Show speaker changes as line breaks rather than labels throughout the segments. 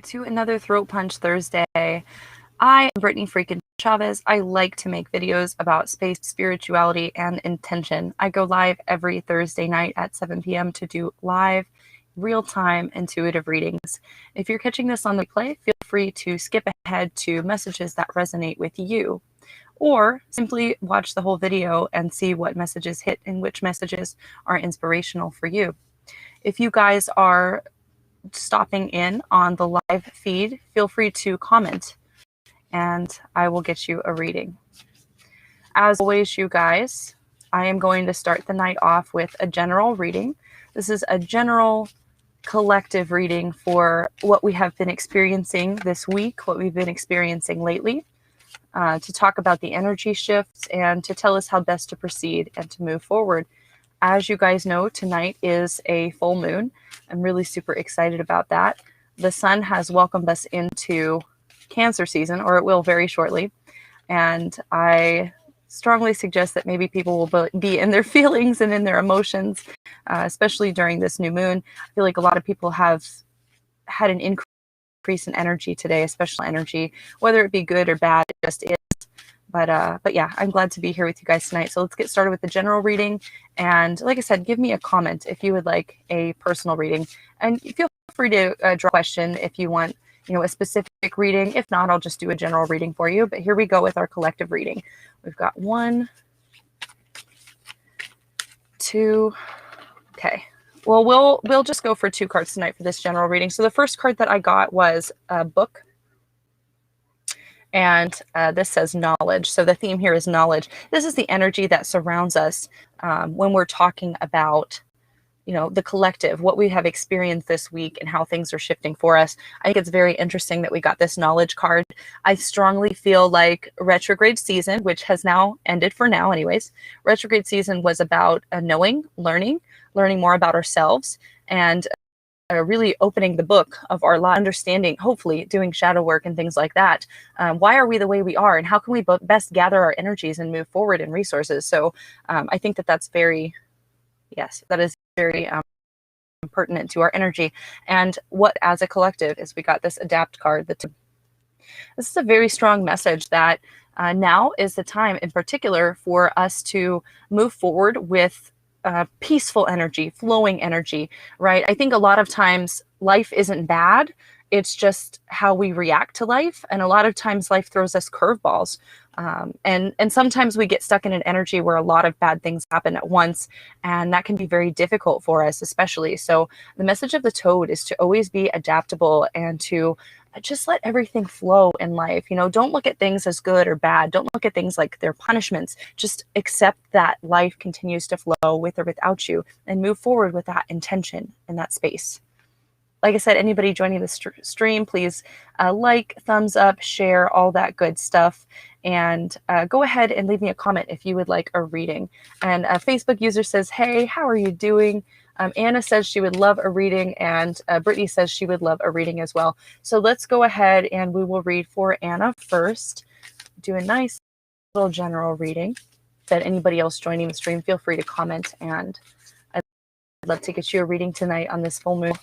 to another Throat Punch Thursday. I am Brittany freaking Chavez. I like to make videos about space, spirituality, and intention. I go live every Thursday night at 7 p.m. to do live, real-time intuitive readings. If you're catching this on the replay, feel free to skip ahead to messages that resonate with you, or simply watch the whole video and see what messages hit and which messages are inspirational for you. If you guys are stopping in on the live feed, feel free to comment and I will get you a reading. As always, you guys, I am going to start the night off with a general reading. This is a general collective reading for what we have been experiencing this week, what we've been experiencing lately, to talk about the energy shifts and to tell us how best to proceed and to move forward. As you guys know, tonight is a full moon. I'm really super excited about that. The sun has welcomed us into Cancer season, or it will very shortly. And I strongly suggest that maybe people will be in their feelings and in their emotions, especially during this new moon. I feel like a lot of people have had an increase in energy today, especially energy, whether it be good or bad, it just is. But yeah, I'm glad to be here with you guys tonight. So let's get started with the general reading. And like I said, give me a comment if you would like a personal reading. And feel free to draw a question if you want, a specific reading. If not, I'll just do a general reading for you. But here we go with our collective reading. We've got 1, 2. Okay. Well, we'll just go for 2 cards tonight for this general reading. So the first card that I got was a book. And this says knowledge. So the theme here is knowledge. This is the energy that surrounds us when we're talking about, the collective, what we have experienced this week and how things are shifting for us. I think it's very interesting that we got this knowledge card. I strongly feel like retrograde season, which has now ended for now anyways, retrograde season was about knowing, learning more about ourselves, and really opening the book of our life, understanding, hopefully doing shadow work and things like that. Why are we the way we are, and how can we best gather our energies and move forward in resources? So I think that that's very, yes, that is very pertinent to our energy. And what as a collective is we got this adapt card. This is a very strong message that now is the time in particular for us to move forward with peaceful energy, flowing energy, right? I think a lot of times life isn't bad. It's just how we react to life. And a lot of times life throws us curveballs. And sometimes we get stuck in an energy where a lot of bad things happen at once. And that can be very difficult for us, especially. So the message of the toad is to always be adaptable and to just let everything flow in life. Don't look at things as good or bad. Don't look at things like they're punishments. Just accept that life continues to flow with or without you and move forward with that intention in that space. Like I said, anybody joining the stream, please like, thumbs up, share, all that good stuff. And go ahead and leave me a comment if you would like a reading. And a Facebook user says, hey, how are you doing? Anna says she would love a reading, and Brittany says she would love a reading as well. So let's go ahead and we will read for Anna first. Do a nice little general reading. That anybody else joining the stream, feel free to comment, and I'd love to get you a reading tonight on this full moon.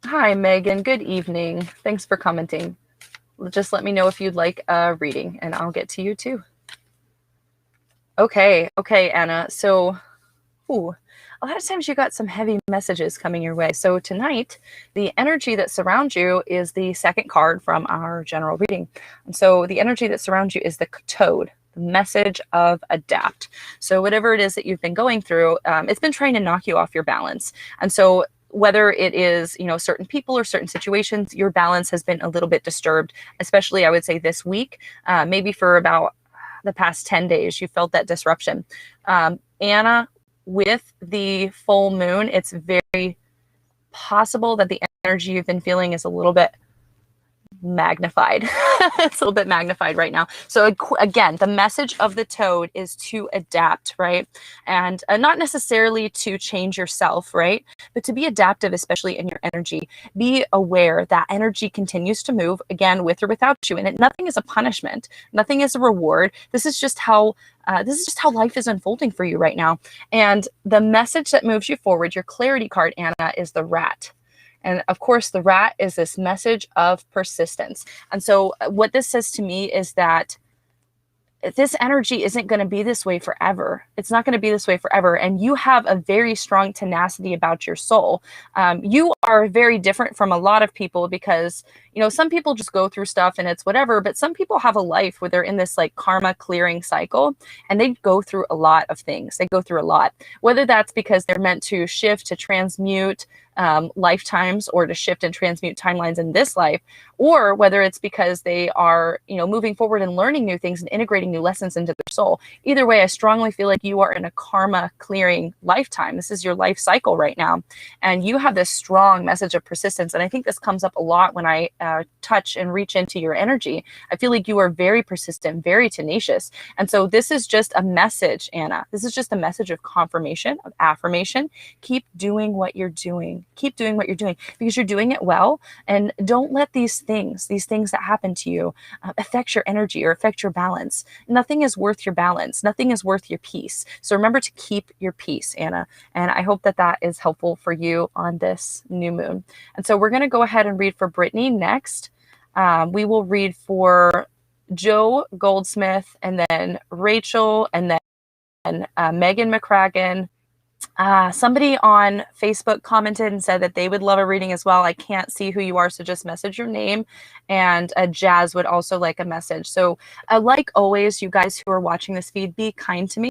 Hi, Megan. Good evening. Thanks for commenting. Just let me know if you'd like a reading, and I'll get to you too. Okay, Anna. So, a lot of times you got some heavy messages coming your way. So tonight, the energy that surrounds you is the second card from our general reading. And so the energy that surrounds you is the toad, the message of adapt. So whatever it is that you've been going through, it's been trying to knock you off your balance. And so whether it is, certain people or certain situations, your balance has been a little bit disturbed, especially I would say this week, maybe for about the past 10 days, you felt that disruption. Anna, with the full moon, it's very possible that the energy you've been feeling is a little bit magnified. It's a little bit magnified right now. So again, the message of the toad is to adapt, right? And not necessarily to change yourself, right? But to be adaptive, especially in your energy. Be aware that energy continues to move, again, with or without you. And nothing is a punishment. Nothing is a reward. This is just how life is unfolding for you right now. And the message that moves you forward, your clarity card, Anna, is the rat. And of course, the rat is this message of persistence. And so what this says to me is that this energy isn't going to be this way forever. It's not going to be this way forever. And you have a very strong tenacity about your soul. You are very different from a lot of people because, you know, some people just go through stuff and it's whatever, but some people have a life where they're in this like karma clearing cycle and they go through a lot of things. They go through a lot, whether that's because they're meant to shift, to transmute lifetimes, or to shift and transmute timelines in this life, or whether it's because they are, you know, moving forward and learning new things and integrating new lessons into their soul. Either way, I strongly feel like you are in a karma clearing lifetime. This is your life cycle right now. And you have this strong message of persistence. And I think this comes up a lot when I touch and reach into your energy. I feel like you are very persistent, very tenacious. And so this is just a message, Anna. This is just a message of confirmation, of affirmation. Keep doing what you're doing. Keep doing what you're doing because you're doing it well. And don't let these things that happen to you affect your energy or affect your balance. Nothing is worth your balance. Nothing is worth your peace. So remember to keep your peace, Anna. And I hope that that is helpful for you on this new moon. And so we're going to go ahead and read for Brittany next. We will read for Joe Goldsmith, and then Rachel, and then Megan McCracken. Somebody on Facebook commented and said that they would love a reading as well. I can't see who you are, so just message your name. And Jazz would also like a message. So like always, you guys who are watching this feed, be kind to me.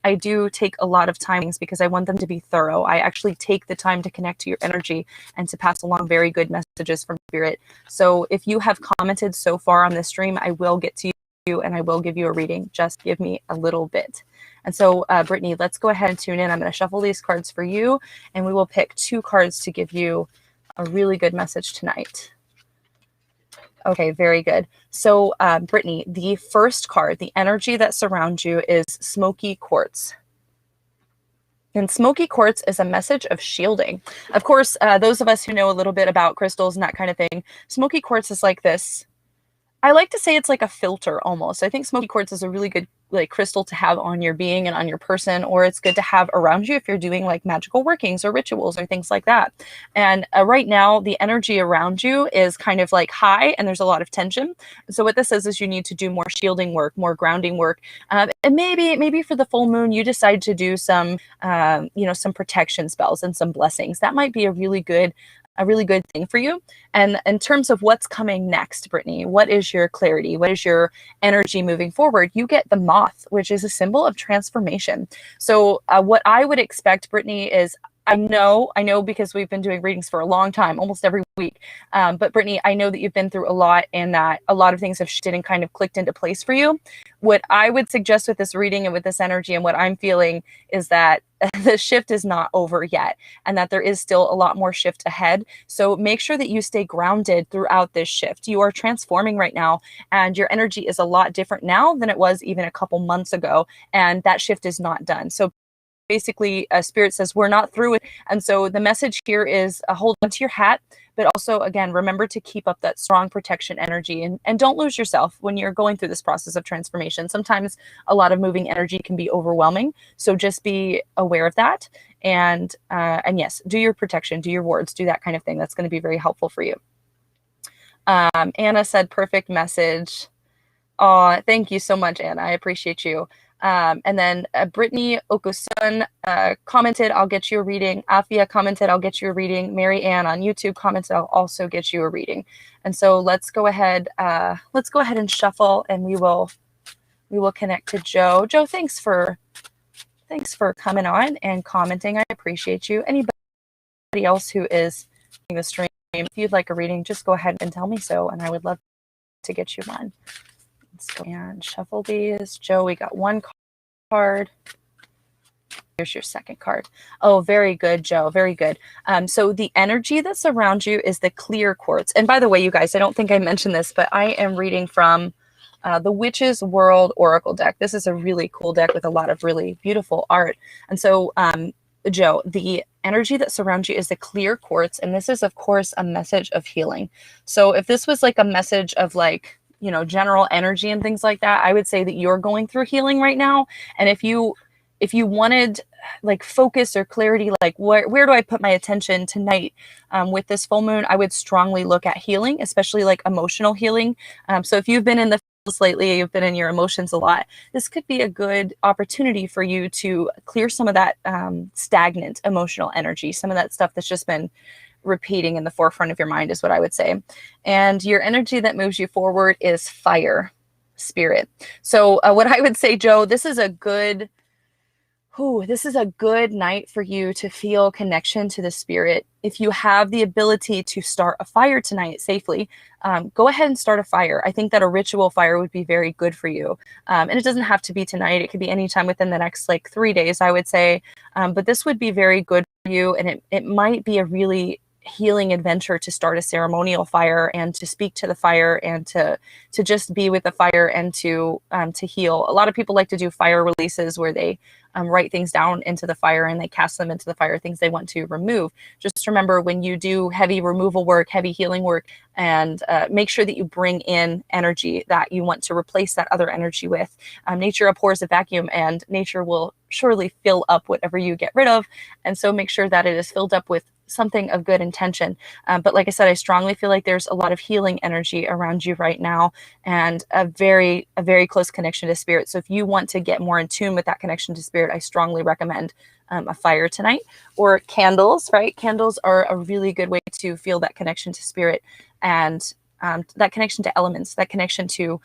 I do take a lot of timings because I want them to be thorough. I actually take the time to connect to your energy and to pass along very good messages from Spirit. So if you have commented so far on this stream, I will get to you and I will give you a reading. Just give me a little bit. And so, Brittany, let's go ahead and tune in. I'm going to shuffle these cards for you, and we will pick 2 cards to give you a really good message tonight. Okay, very good. So, Brittany, the first card, the energy that surrounds you, is Smoky Quartz. And Smoky Quartz is a message of shielding. Of course, those of us who know a little bit about crystals and that kind of thing, Smoky Quartz is like this. I like to say it's like a filter almost. I think Smoky Quartz is a really good like crystal to have on your being and on your person, or it's good to have around you if you're doing like magical workings or rituals or things like that. And right now the energy around you is kind of like high and there's a lot of tension. So what this says is you need to do more shielding work, more grounding work. And maybe for the full moon, you decide to do some, some protection spells and some blessings. That might be a really good thing for you. And in terms of what's coming next, Brittany, what is your clarity? What is your energy moving forward? You get the moth, which is a symbol of transformation. So what I would expect, Brittany, is I know because we've been doing readings for a long time, almost every week. But Brittany, I know that you've been through a lot and that a lot of things have shifted and kind of clicked into place for you. What I would suggest with this reading and with this energy and what I'm feeling is that the shift is not over yet and that there is still a lot more shift ahead. So make sure that you stay grounded throughout this shift. You are transforming right now and your energy is a lot different now than it was even a couple months ago. And that shift is not done. So basically, Spirit says we're not through it. And so the message here is hold on to your hat, but also, again, remember to keep up that strong protection energy and don't lose yourself when you're going through this process of transformation. Sometimes a lot of moving energy can be overwhelming. So just be aware of that. And yes, do your protection, do your wards, do that kind of thing. That's going to be very helpful for you. Anna said, perfect message. Oh, thank you so much, Anna. I appreciate you. And then Brittney Okusun commented, I'll get you a reading. Afia commented, I'll get you a reading. Mary Ann on YouTube commented, I'll also get you a reading. And so let's go ahead and shuffle, and we will connect to Joe. Joe, thanks for coming on and commenting. I appreciate you. Anybody else who is in the stream, if you'd like a reading, just go ahead and tell me so, and I would love to get you one. Let's go and shuffle these. Joe, we got one card. Here's your second card. Oh, very good, Joe. Very good. So the energy that surrounds you is the clear quartz. And by the way, you guys, I don't think I mentioned this, but I am reading from the Witch's World Oracle deck. This is a really cool deck with a lot of really beautiful art. And so, Joe, the energy that surrounds you is the clear quartz. And this is, of course, a message of healing. So if this was like a message of like, you know, general energy and things like that, I would say that you're going through healing right now. And if you wanted like focus or clarity, like where do I put my attention tonight with this full moon, I would strongly look at healing, especially like emotional healing. So if you've been in the fields lately, you've been in your emotions a lot, this could be a good opportunity for you to clear some of that stagnant emotional energy, some of that stuff that's just been repeating in the forefront of your mind is what I would say. And your energy that moves you forward is fire, spirit. So what I would say, Joe, this is a good night for you to feel connection to the spirit. If you have the ability to start a fire tonight safely, go ahead and start a fire. I think that a ritual fire would be very good for you. And it doesn't have to be tonight. It could be anytime within the next like 3 days, I would say. But this would be very good for you. And it might be a really healing adventure to start a ceremonial fire and to speak to the fire and to just be with the fire and to heal. A lot of people like to do fire releases where they write things down into the fire and they cast them into the fire, things they want to remove. Just remember, when you do heavy removal work, heavy healing work, and make sure that you bring in energy that you want to replace that other energy with. Nature abhors a vacuum, and nature will surely fill up whatever you get rid of. And so make sure that it is filled up with something of good intention. But like I said, I strongly feel like there's a lot of healing energy around you right now, and a very close connection to spirit. So if you want to get more in tune with that connection to spirit, I strongly recommend a fire tonight, or candles, right? Candles are a really good way to feel that connection to spirit and that connection to elements, that connection to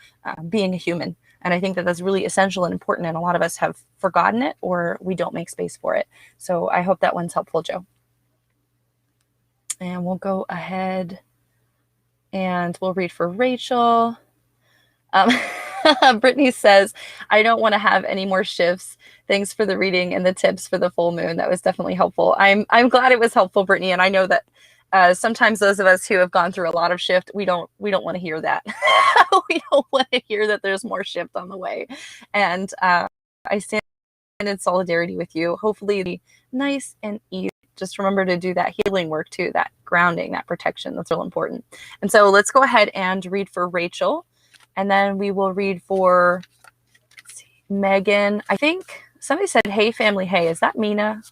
being a human. And I think that that's really essential and important, and a lot of us have forgotten it, or we don't make space for it. So I hope that one's helpful, Joe. And we'll go ahead and we'll read for Rachel. Brittany says, I don't want to have any more shifts. Thanks for the reading and the tips for the full moon. That was definitely helpful. I'm glad it was helpful, Brittany. And I know that sometimes those of us who have gone through a lot of shift, we don't want to hear that. We don't want to hear that there's more shift on the way. And I stand in solidarity with you. Hopefully it'll be nice and easy. Just remember to do that healing work too, that grounding, that protection. That's real important. And so let's go ahead and read for Rachel. And then we will read for Meghan. I think somebody said, hey, family. Hey, is that Mina?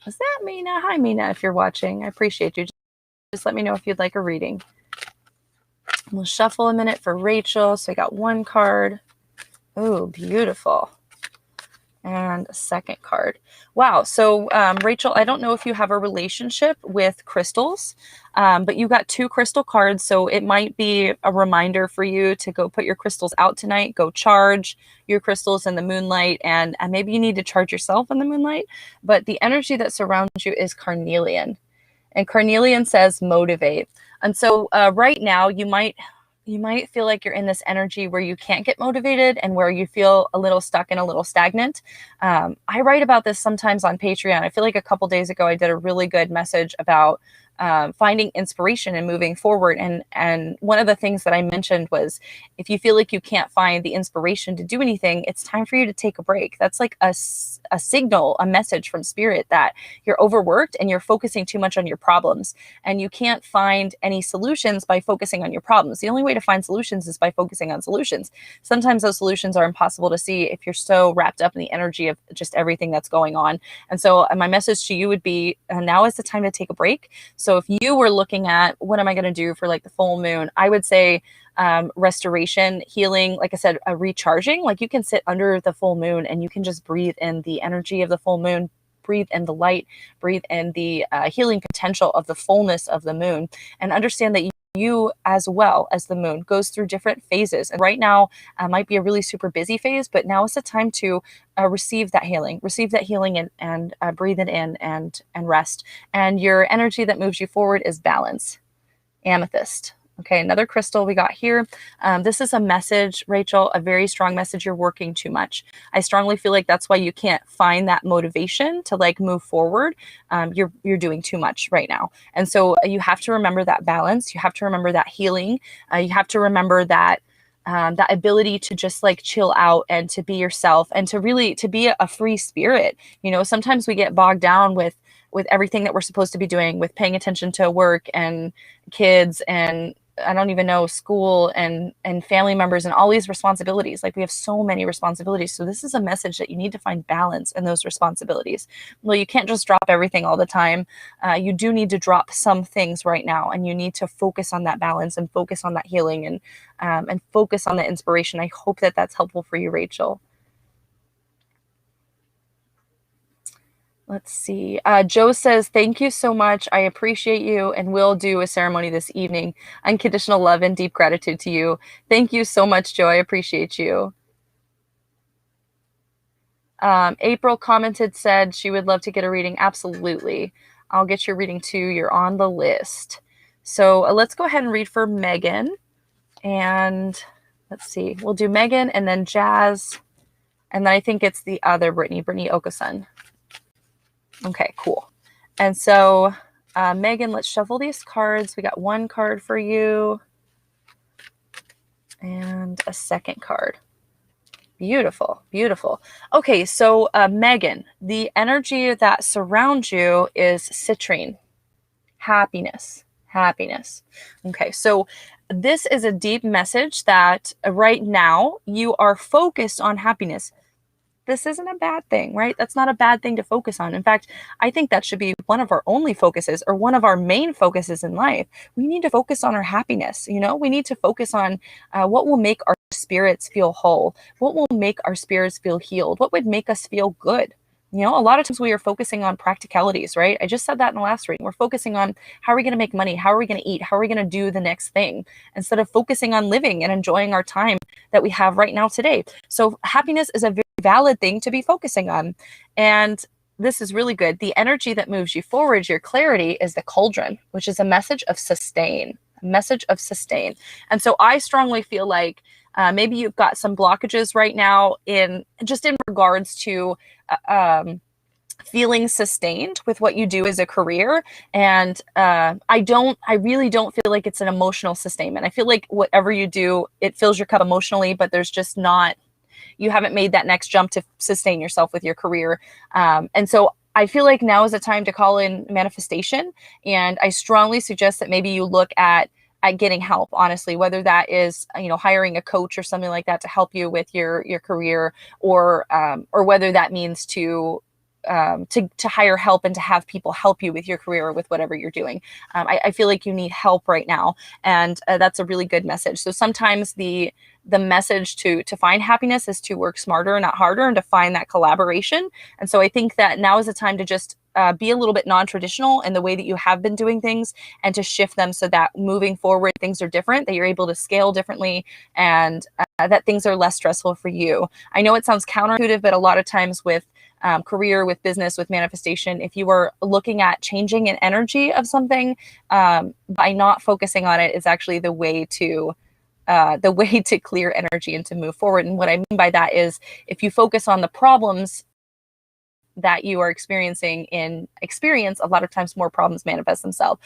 Is that Mina? Hi, Mina, if you're watching. I appreciate you. Just let me know if you'd like a reading. We'll shuffle a minute for Rachel. So I got one card. Oh, beautiful. And a second card. Wow. So Rachel, I don't know if you have a relationship with crystals, but you got 2 crystal cards. So it might be a reminder for you to go put your crystals out tonight, go charge your crystals in the moonlight, and maybe you need to charge yourself in the moonlight. But the energy that surrounds you is carnelian, and carnelian says motivate. And so right now you might feel like you're in this energy where you can't get motivated and where you feel a little stuck and a little stagnant. I write about this sometimes on Patreon. I feel like a couple days ago I did a really good message about finding inspiration and moving forward. And one of the things that I mentioned was, if you feel like you can't find the inspiration to do anything, it's time for you to take a break. That's like a signal, a message from spirit that you're overworked and you're focusing too much on your problems, and you can't find any solutions by focusing on your problems. The only way to find solutions is by focusing on solutions. Sometimes those solutions are impossible to see if you're so wrapped up in the energy of just everything that's going on. And so my message to you would be, now is the time to take a break. So if you were looking at, what am I going to do for like the full moon, I would say restoration, healing, like I said, recharging. Like you can sit under the full moon and you can just breathe in the energy of the full moon, breathe in the light, breathe in the healing potential of the fullness of the moon, and understand that you as well as the moon goes through different phases. And right now might be a really super busy phase, but now is the time to receive that healing and breathe it in and rest. And your energy that moves you forward is balance, amethyst. Okay, another crystal we got here. This is a message, Rachel, a very strong message. You're working too much. I strongly feel like that's why you can't find that motivation to like move forward. You're doing too much right now. And so you have to remember that balance. You have to remember that healing. You have to remember that that ability to just like chill out and to be yourself and to really to be a free spirit. You know, sometimes we get bogged down with everything that we're supposed to be doing, with paying attention to work and kids and I don't even know, school and family members and all these responsibilities. Like we have so many responsibilities. So this is a message that you need to find balance in those responsibilities. Well, you can't just drop everything all the time. You do need to drop some things right now, and you need to focus on that balance and focus on that healing and focus on the inspiration. I hope that that's helpful for you, Rachel. Let's see. Joe says, thank you so much. I appreciate you and will do a ceremony this evening. Unconditional love and deep gratitude to you. Thank you so much, Joe. I appreciate you. April commented, said she would love to get a reading. Absolutely. I'll get your reading too. You're on the list. So let's go ahead and read for Meghan. And let's see. We'll do Meghan and then Jazz. And then I think it's the other Brittney O. Okay, cool. And so, Meghan, let's shuffle these cards. We got one card for you and a second card. Beautiful, beautiful. Okay, so Meghan, the energy that surrounds you is citrine, happiness, happiness. Okay, so this is a deep message that right now you are focused on happiness. This isn't a bad thing, right? That's not a bad thing to focus on. In fact, I think that should be one of our only focuses or one of our main focuses in life. We need to focus on our happiness. You know, we need to focus on what will make our spirits feel whole, what will make our spirits feel healed, what would make us feel good. You know, a lot of times we are focusing on practicalities, right? I just said that in the last reading. We're focusing on how are we going to make money? How are we going to eat? How are we going to do the next thing? Instead of focusing on living and enjoying our time that we have right now today. So happiness is a very valid thing to be focusing on. And this is really good. The energy that moves you forward, your clarity, is the cauldron, which is a message of sustain, a message of sustain. And so I strongly feel like maybe you've got some blockages right now in regards to feeling sustained with what you do as a career. And I really don't feel like it's an emotional sustainment. I feel like whatever you do, it fills your cup emotionally, but there's just not, you haven't made that next jump to sustain yourself with your career. And so I feel like now is a time to call in manifestation. And I strongly suggest that maybe you look at getting help, honestly, whether that is, you know, hiring a coach or something like that to help you with your career, or whether that means to hire help and to have people help you with your career or with whatever you're doing. I feel like you need help right now. And that's a really good message. So sometimes the message to find happiness is to work smarter, not harder, and to find that collaboration. And so I think that now is the time to just be a little bit non-traditional in the way that you have been doing things, and to shift them so that moving forward, things are different, that you're able to scale differently, and that things are less stressful for you. I know it sounds counterintuitive, but a lot of times with career, with business, with manifestation, if you are looking at changing an energy of something, by not focusing on it is actually the way to clear energy and to move forward. And what I mean by that is, if you focus on the problems that you are experiencing a lot of times more problems manifest themselves.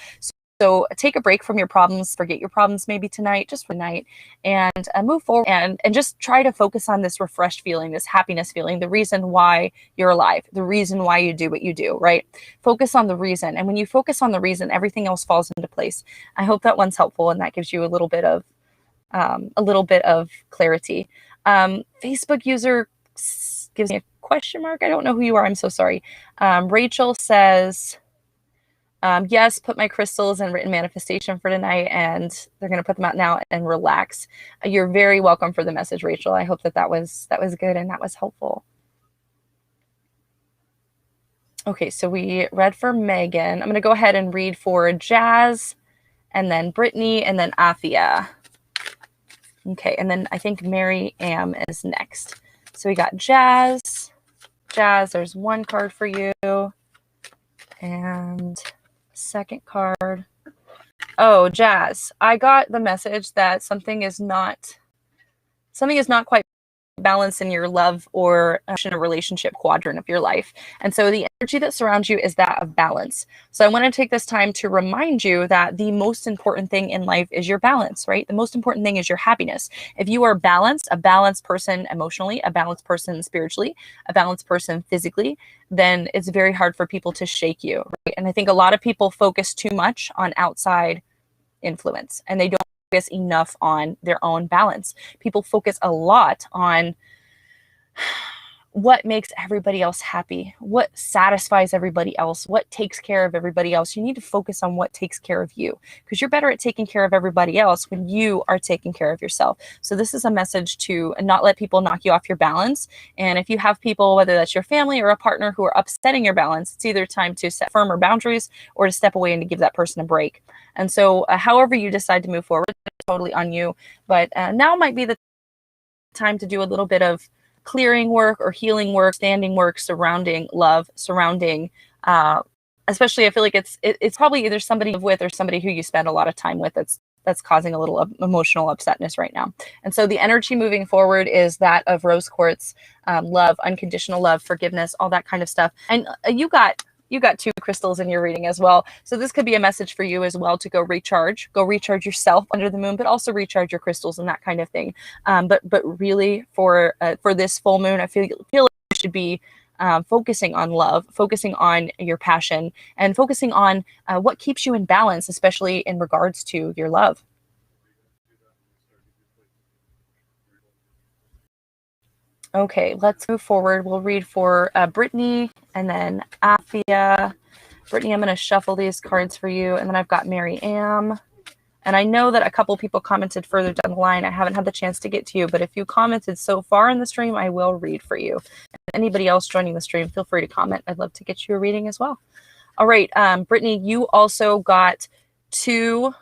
So take a break from your problems, forget your problems maybe tonight, just for night, and move forward and just try to focus on this refreshed feeling, this happiness feeling, the reason why you're alive, the reason why you do what you do, right? Focus on the reason. And when you focus on the reason, everything else falls into place. I hope that one's helpful and that gives you a little bit of clarity. Facebook user gives me a question mark. I don't know who you are. I'm so sorry. Rachel says, yes, put my crystals in written manifestation for tonight, and they're going to put them out now and relax. You're very welcome for the message, Rachel. I hope that was good and that was helpful. Okay, so we read for Meghan. I'm going to go ahead and read for Jazz, and then Brittany, and then Afia. Okay, and then I think Mary Am is next. So we got Jazz. Jazz, there's one card for you. And second card. Oh, Jazz, I got the message that something is not quite balance in your love or in a relationship quadrant of your life. And so the energy that surrounds you is that of balance. So I want to take this time to remind you that the most important thing in life is your balance, right? The most important thing is your happiness. If you are balanced, a balanced person emotionally, a balanced person spiritually, a balanced person physically, then it's very hard for people to shake you, right? And I think a lot of people focus too much on outside influence and they don't focus enough on their own balance. People focus a lot on what makes everybody else happy, what satisfies everybody else, what takes care of everybody else. You need to focus on what takes care of you, because you're better at taking care of everybody else when you are taking care of yourself. So this is a message to not let people knock you off your balance. And if you have people, whether that's your family or a partner, who are upsetting your balance, it's either time to set firmer boundaries or to step away and to give that person a break. And so however you decide to move forward, it's totally on you. But now might be the time to do a little bit of clearing work or healing work, standing work surrounding love, surrounding, especially I feel like it's probably either somebody you live with or somebody who you spend a lot of time with that's causing a little emotional upsetness right now. And so the energy moving forward is that of rose quartz, love, unconditional love, forgiveness, all that kind of stuff. And you got two crystals in your reading as well. So this could be a message for you as well to go recharge yourself under the moon, but also recharge your crystals and that kind of thing. But really for this full moon, I feel like you should be focusing on love, focusing on your passion, and focusing on what keeps you in balance, especially in regards to your love. Okay, let's move forward. We'll read for Brittany and then Afia. Brittany, I'm going to shuffle these cards for you. And then I've got Mary Am. And I know that a couple people commented further down the line. I haven't had the chance to get to you, but if you commented so far in the stream, I will read for you. And anybody else joining the stream, feel free to comment. I'd love to get you a reading as well. All right, Brittany, you also got two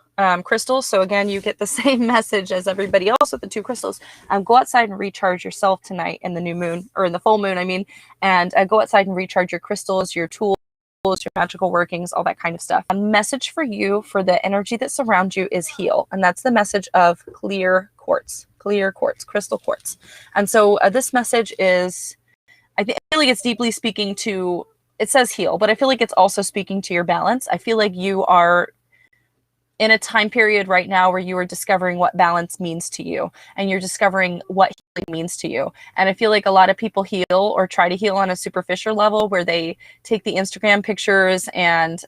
crystals. So again, you get the same message as everybody else with the two crystals. Go outside and recharge yourself tonight in the new moon, or in the full moon, I mean, and go outside and recharge your crystals, your tools, your magical workings, all that kind of stuff. A message for you for the energy that surrounds you is heal. And that's the message of clear quartz, crystal quartz. And so this message is, I feel like it's deeply speaking to, it says heal, but I feel like it's also speaking to your balance. I feel like you are in a time period right now where you are discovering what balance means to you, and you're discovering what healing means to you. And I feel like a lot of people heal or try to heal on a superficial level, where they take the Instagram pictures and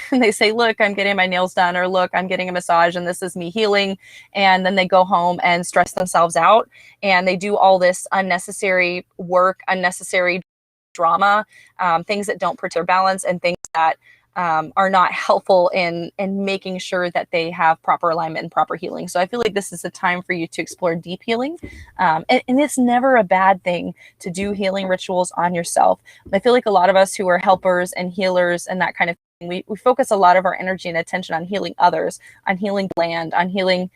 they say, look, I'm getting my nails done, or look, I'm getting a massage and this is me healing. And then they go home and stress themselves out, and they do all this unnecessary work, unnecessary drama, things that don't protect their balance, and things that are not helpful in making sure that they have proper alignment and proper healing. So I feel like this is a time for you to explore deep healing. And it's never a bad thing to do healing rituals on yourself. I feel like a lot of us who are helpers and healers and that kind of thing, we focus a lot of our energy and attention on healing others, on healing land, on healing,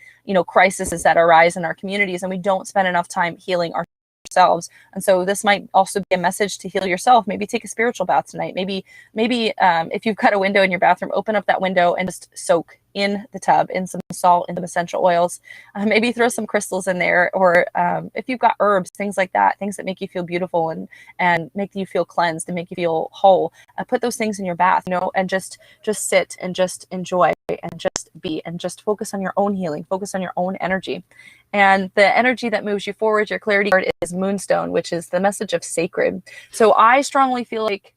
crises that arise in our communities. And we don't spend enough time healing ourselves. And so this might also be a message to heal yourself. Maybe take a spiritual bath tonight. Maybe if you've got a window in your bathroom, open up that window and just soak in the tub in some salt and some essential oils. Maybe throw some crystals in there, or if you've got herbs, things like that, things that make you feel beautiful and make you feel cleansed and make you feel whole. Put those things in your bath, and just sit and just enjoy and just be and just focus on your own healing, focus on your own energy. And the energy that moves you forward, your clarity card, is Moonstone, which is the message of sacred. So I strongly feel like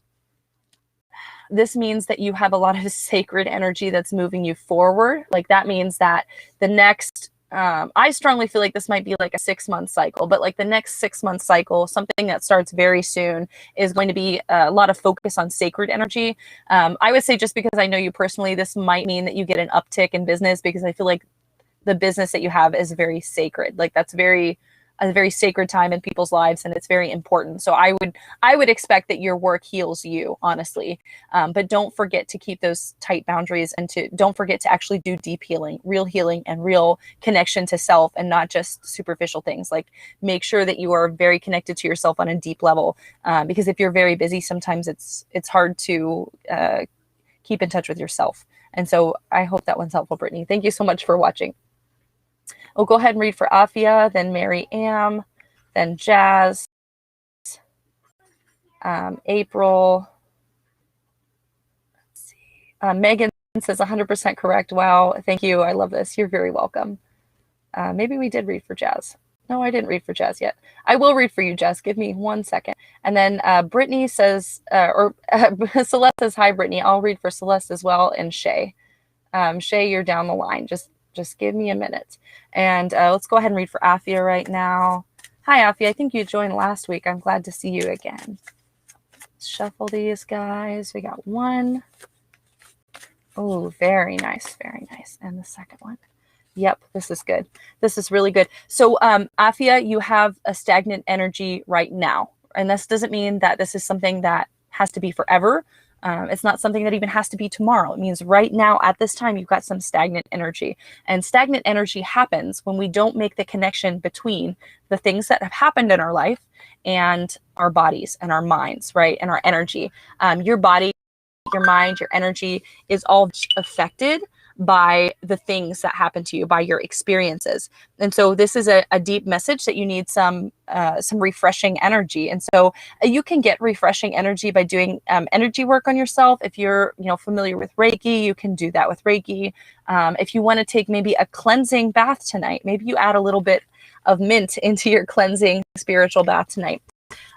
this means that you have a lot of sacred energy that's moving you forward. Like that means that the next, I strongly feel like this might be like a 6-month cycle, but like the next 6-month cycle, something that starts very soon, is going to be a lot of focus on sacred energy. I would say, just because I know you personally, this might mean that you get an uptick in business, because I feel like the business that you have is very sacred. Like that's a very sacred time in people's lives, and it's very important. So I would expect that your work heals you, honestly. But don't forget to keep those tight boundaries, and don't forget to actually do deep healing, and real connection to self, and not just superficial things. Like make sure that you are very connected to yourself on a deep level, because if you're very busy, sometimes it's hard to keep in touch with yourself. And so I hope that one's helpful, Brittany. Thank you so much for watching. We'll go ahead and read for Afia, then Mary Am, then Jazz, April. Let's see. Meghan says 100% correct. Wow, thank you. I love this. You're very welcome. Maybe we did read for Jazz. No, I didn't read for Jazz yet. I will read for you, Jazz. Give me 1 second. And then Brittany says, Celeste says, hi, Brittany. I'll read for Celeste as well, and Shay. Shay, you're down the line. Just give me a minute. And let's go ahead and read for Afia right now. Hi, Afia. I think you joined last week. I'm glad to see you again. Let's shuffle these guys. We got one. Oh, very nice. Very nice. And the second one. Yep, this is good. This is really good. So, Afia, you have a stagnant energy right now. And this doesn't mean that this is something that has to be forever. It's not something that even has to be tomorrow. It means right now at this time, you've got some stagnant energy. And stagnant energy happens when we don't make the connection between the things that have happened in our life and our bodies and our minds, right? And our energy. Your body, your mind, your energy is all affected by the things that happen to you, by your experiences. And so this is a deep message that you need some refreshing energy. And so you can get refreshing energy by doing energy work on yourself. If you're familiar with Reiki, you can do that with Reiki. If you want to take maybe a cleansing bath tonight, maybe you add a little bit of mint into your cleansing spiritual bath tonight.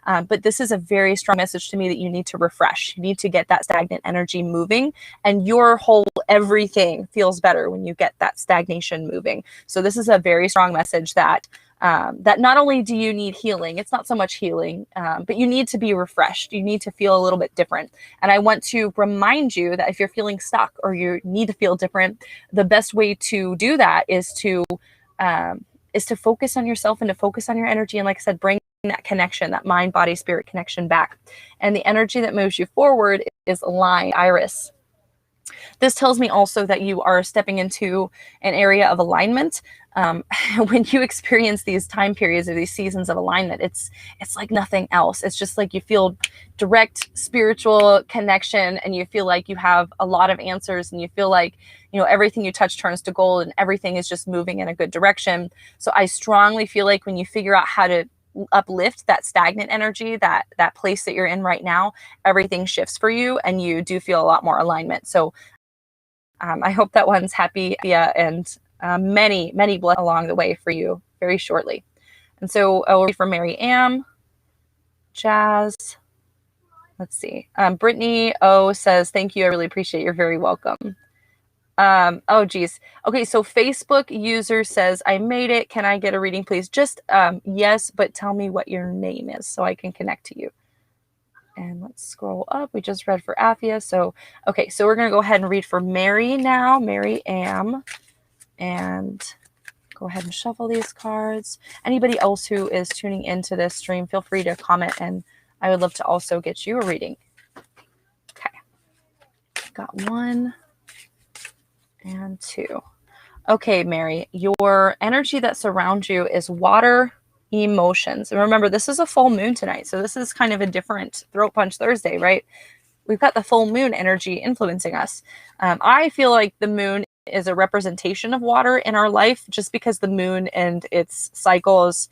But this is a very strong message to me that you need to refresh. You need to get that stagnant energy moving, and your whole everything feels better when you get that stagnation moving. So this is a very strong message that that not only do you need healing, it's not so much healing, but you need to be refreshed. You need to feel a little bit different. And I want to remind you that if you're feeling stuck or you need to feel different, the best way to do that is to focus on yourself and to focus on your energy. And like I said, bring that connection, that mind, body, spirit connection back. And the energy that moves you forward is aligned, Iris. This tells me also that you are stepping into an area of alignment. When you experience these time periods or these seasons of alignment, it's like nothing else. It's just like you feel direct spiritual connection, and you feel like you have a lot of answers, and you feel like everything you touch turns to gold, and everything is just moving in a good direction. So I strongly feel like when you figure out how to uplift that stagnant energy, that place that you're in right now, everything shifts for you, and you do feel a lot more alignment. So I hope that one's happy, yeah, and many blessings along the way for you very shortly. And so I'll read for Mary Am, Jazz. Let's see. Brittney O says, thank you. I really appreciate it. You're very welcome. Oh, geez. Okay, so Facebook user says, I made it. Can I get a reading, please? Just yes, but tell me what your name is so I can connect to you. And let's scroll up. We just read for Afia. So, okay, so we're going to go ahead and read for Mary now. Mary Am. And go ahead and shuffle these cards. Anybody else who is tuning into this stream, feel free to comment, and I would love to also get you a reading. Okay. Got 1 and 2. Okay, Mary, your energy that surrounds you is water emotions. And remember, this is a full moon tonight. So this is kind of a different Throat Punch Thursday, right? We've got the full moon energy influencing us. I feel like the moon is a representation of water in our life, just because the moon and its cycles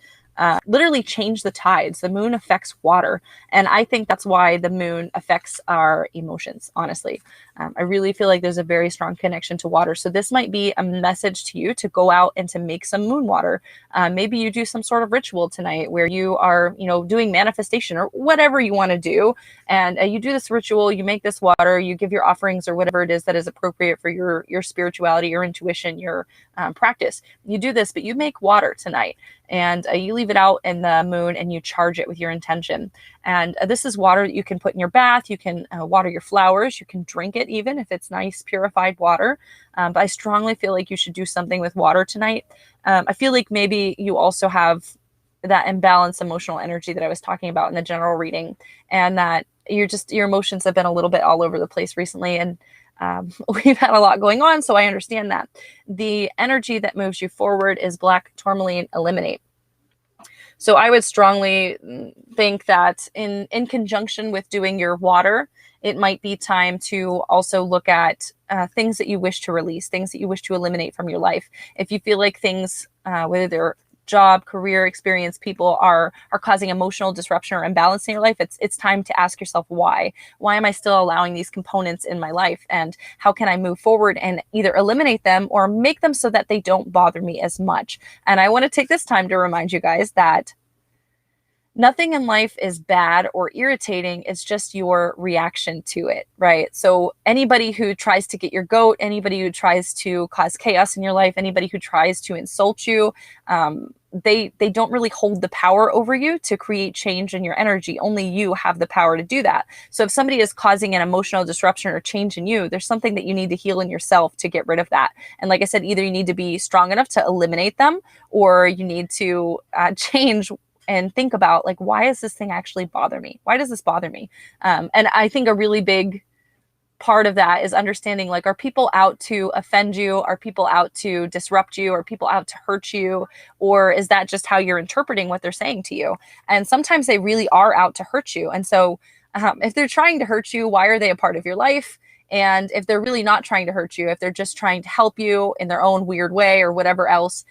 literally change the tides. The moon affects water. And I think that's why the moon affects our emotions, honestly. I really feel like there's a very strong connection to water. So this might be a message to you to go out and to make some moon water. Maybe you do some sort of ritual tonight where you are, doing manifestation or whatever you want to do. And you do this ritual, you make this water, you give your offerings or whatever it is that is appropriate for your spirituality, your intuition, your practice. You do this, but you make water tonight. And you leave it out in the moon and you charge it with your intention. And this is water that you can put in your bath. You can water your flowers. You can drink it even if it's nice, purified water. But I strongly feel like you should do something with water tonight. I feel like maybe you also have that imbalanced emotional energy that I was talking about in the general reading, and that your emotions have been a little bit all over the place recently. And we've had a lot going on, so I understand that. The energy that moves you forward is black tourmaline eliminate. So I would strongly think that in conjunction with doing your water It might be time to also look at things that you wish to release, things that you wish to eliminate from your life. If you feel like things, whether they're job, career, experience, people are causing emotional disruption or imbalance in your life, it's time to ask yourself why. Why am I still allowing these components in my life? And how can I move forward and either eliminate them or make them so that they don't bother me as much? And I want to take this time to remind you guys that nothing in life is bad or irritating. It's just your reaction to it, right? So anybody who tries to get your goat, anybody who tries to cause chaos in your life, anybody who tries to insult you, they don't really hold the power over you to create change in your energy. Only you have the power to do that. So if somebody is causing an emotional disruption or change in you, there's something that you need to heal in yourself to get rid of that. And like I said, either you need to be strong enough to eliminate them, or you need to change and think about, like, why does this thing actually bother me? Why does this bother me? And I think a really big part of that is understanding, like, are people out to offend you? Are people out to disrupt you? Are people out to hurt you? Or is that just how you're interpreting what they're saying to you? And sometimes they really are out to hurt you. And so if they're trying to hurt you, why are they a part of your life? And if they're really not trying to hurt you, if they're just trying to help you in their own weird way or whatever else,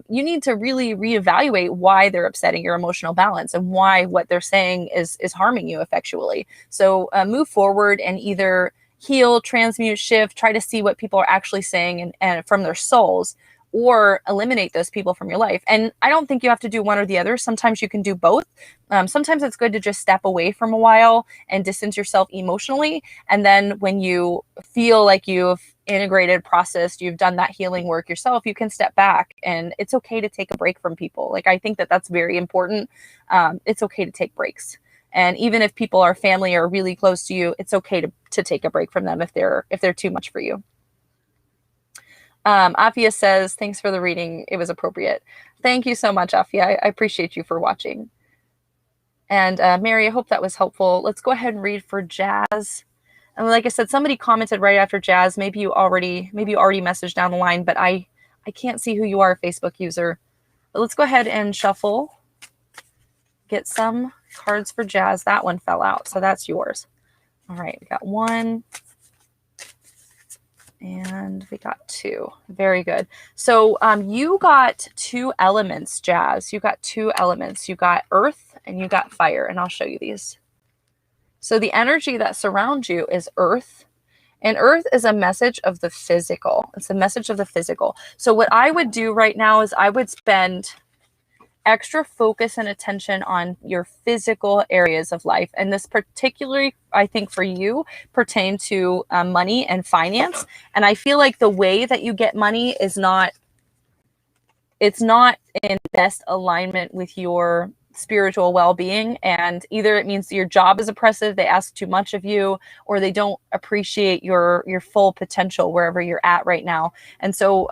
you need to really reevaluate why they're upsetting your emotional balance and why what they're saying is harming you effectually. So move forward and either heal, transmute, shift, try to see what people are actually saying and from their souls, or eliminate those people from your life. And I don't think you have to do one or the other. Sometimes you can do both. Sometimes it's good to just step away from a while and distance yourself emotionally. And then when you feel like you've integrated, processed, you've done that healing work yourself, you can step back, and it's okay to take a break from people. Like, I think that that's very important. It's okay to take breaks. And even if people are family or really close to you, it's okay to take a break from them if they're too much for you. Afia says, thanks for the reading. It was appropriate. Thank you so much, Afia. I appreciate you for watching. And Mary, I hope that was helpful. Let's go ahead and read for Jazz. And like I said, somebody commented right after Jazz. Maybe you already messaged down the line, but I can't see who you are, Facebook user. But let's go ahead and shuffle. Get some cards for Jazz. That one fell out, so that's yours. All right, we got one. And we got two. Very good. So you got two elements, Jazz. You got two elements. You got earth and you got fire. And I'll show you these. So the energy that surrounds you is earth. And earth is a message of the physical. It's a message of the physical. So what I would do right now is I would spend extra focus and attention on your physical areas of life. And this particularly, I think for you, pertain to money and finance. And I feel like the way that you get money is not in best alignment with your spiritual well-being. And either it means your job is oppressive, they ask too much of you, or they don't appreciate your full potential wherever you're at right now. And so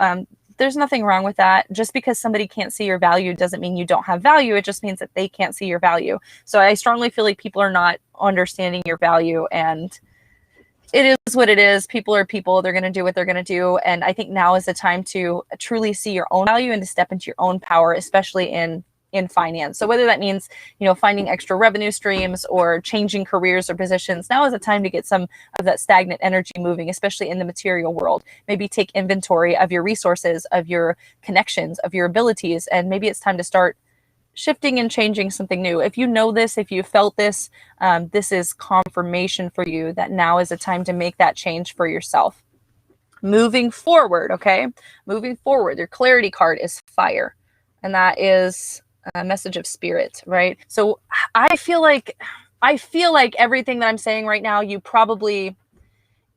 there's nothing wrong with that. Just because somebody can't see your value doesn't mean you don't have value. It just means that they can't see your value. So I strongly feel like people are not understanding your value, and it is what it is. People are people. They're going to do what they're going to do. And I think now is the time to truly see your own value and to step into your own power, especially in finance. So whether that means, finding extra revenue streams or changing careers or positions, now is the time to get some of that stagnant energy moving, especially in the material world. Maybe take inventory of your resources, of your connections, of your abilities, and maybe it's time to start shifting and changing something new. If you know this, if you felt this, this is confirmation for you that now is a time to make that change for yourself. Moving forward, okay? Moving forward, your clarity card is fire. And that is a message of spirit, right? So I feel like everything that I'm saying right now, you probably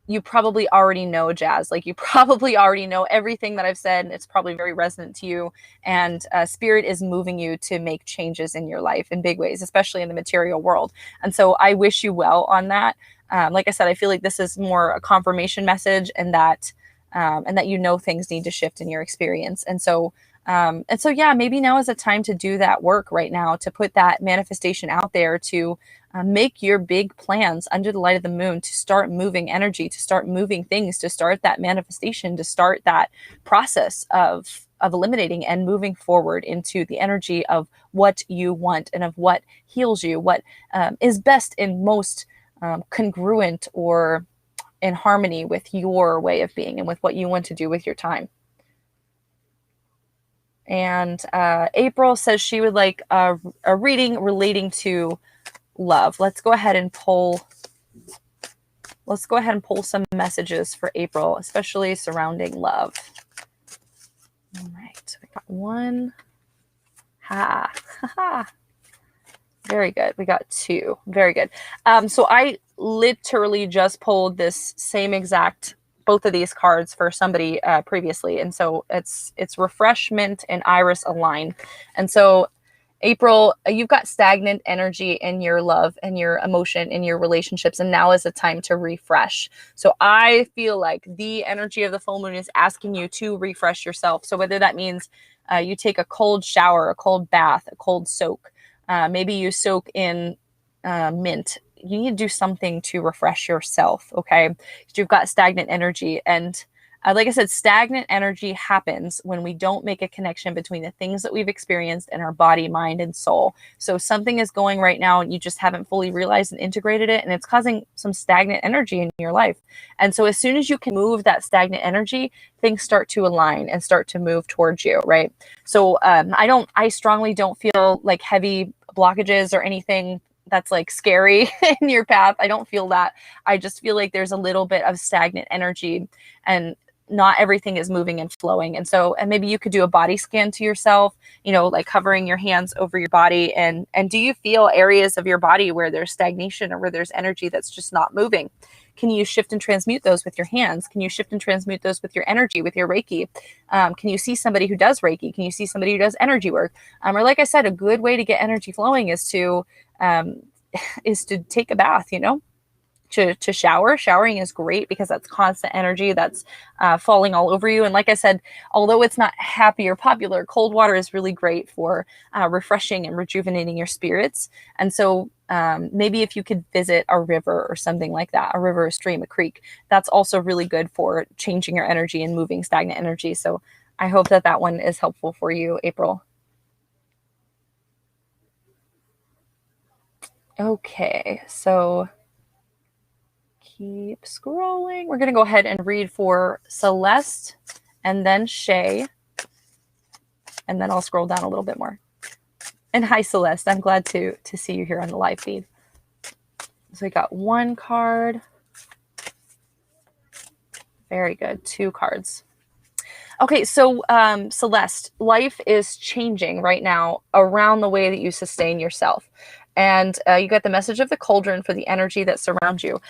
already know, Jazz. Like, you probably already know everything that I've said, and it's probably very resonant to you. And spirit is moving you to make changes in your life in big ways, especially in the material world. And so I wish you well on that. Like I said, I feel like this is more a confirmation message, and that things need to shift in your experience. And so yeah, maybe now is a time to do that work right now, to put that manifestation out there, to make your big plans under the light of the moon, to start moving energy, to start moving things, to start that manifestation, to start that process of eliminating and moving forward into the energy of what you want and of what heals you, what is best and most congruent or in harmony with your way of being and with what you want to do with your time. And April says she would like a reading relating to love. Let's go ahead and pull some messages for April, especially surrounding love. All right, we got one. Ha ha. Very good. We got two. Very good. So I literally just pulled this same exact, both of these cards for somebody previously. And so it's refreshment and iris align. And so April, you've got stagnant energy in your love and your emotion in your relationships. And now is the time to refresh. So I feel like the energy of the full moon is asking you to refresh yourself. So whether that means you take a cold shower, a cold bath, a cold soak, maybe you soak in mint. You need to do something to refresh yourself, okay? You've got stagnant energy. And like I said, stagnant energy happens when we don't make a connection between the things that we've experienced and our body, mind, and soul. So something is going right now and you just haven't fully realized and integrated it, and it's causing some stagnant energy in your life. And so as soon as you can move that stagnant energy, things start to align and start to move towards you, right? So I strongly don't feel like heavy blockages or anything that's like scary in your path. I don't feel that. I just feel like there's a little bit of stagnant energy and not everything is moving and flowing. And so, and maybe you could do a body scan to yourself, you know, like hovering your hands over your body. And do you feel areas of your body where there's stagnation or where there's energy that's just not moving? Can you shift and transmute those with your hands? Can you shift and transmute those with your energy, with your Reiki? Can you see somebody who does Reiki? Can you see somebody who does energy work? Or like I said, a good way to get energy flowing is to take a bath, you know? To shower. Showering is great because that's constant energy that's falling all over you. And like I said, although it's not happy or popular, cold water is really great for refreshing and rejuvenating your spirits. And so maybe if you could visit a river or something like that, a river, a stream, a creek, that's also really good for changing your energy and moving stagnant energy. So I hope that that one is helpful for you, April. Okay, so keep scrolling. We're going to go ahead and read for Celeste and then Shay. And then I'll scroll down a little bit more. And hi, Celeste. I'm glad to see you here on the live feed. So we got one card. Very good. Two cards. Okay, so Celeste, life is changing right now around the way that you sustain yourself. And you got the message of the cauldron for the energy that surrounds you.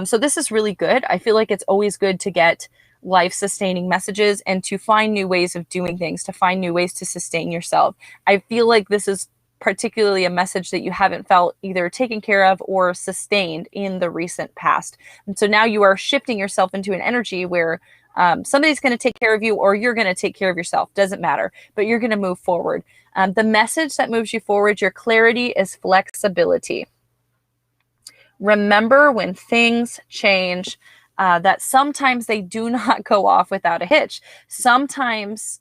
So this is really good. I feel like it's always good to get life-sustaining messages and to find new ways of doing things, to find new ways to sustain yourself. I feel like this is particularly a message that you haven't felt either taken care of or sustained in the recent past. And so now you are shifting yourself into an energy where somebody's going to take care of you or you're going to take care of yourself. Doesn't matter, but you're going to move forward. The message that moves you forward, your clarity, is flexibility. Remember when things change, that sometimes they do not go off without a hitch. Sometimes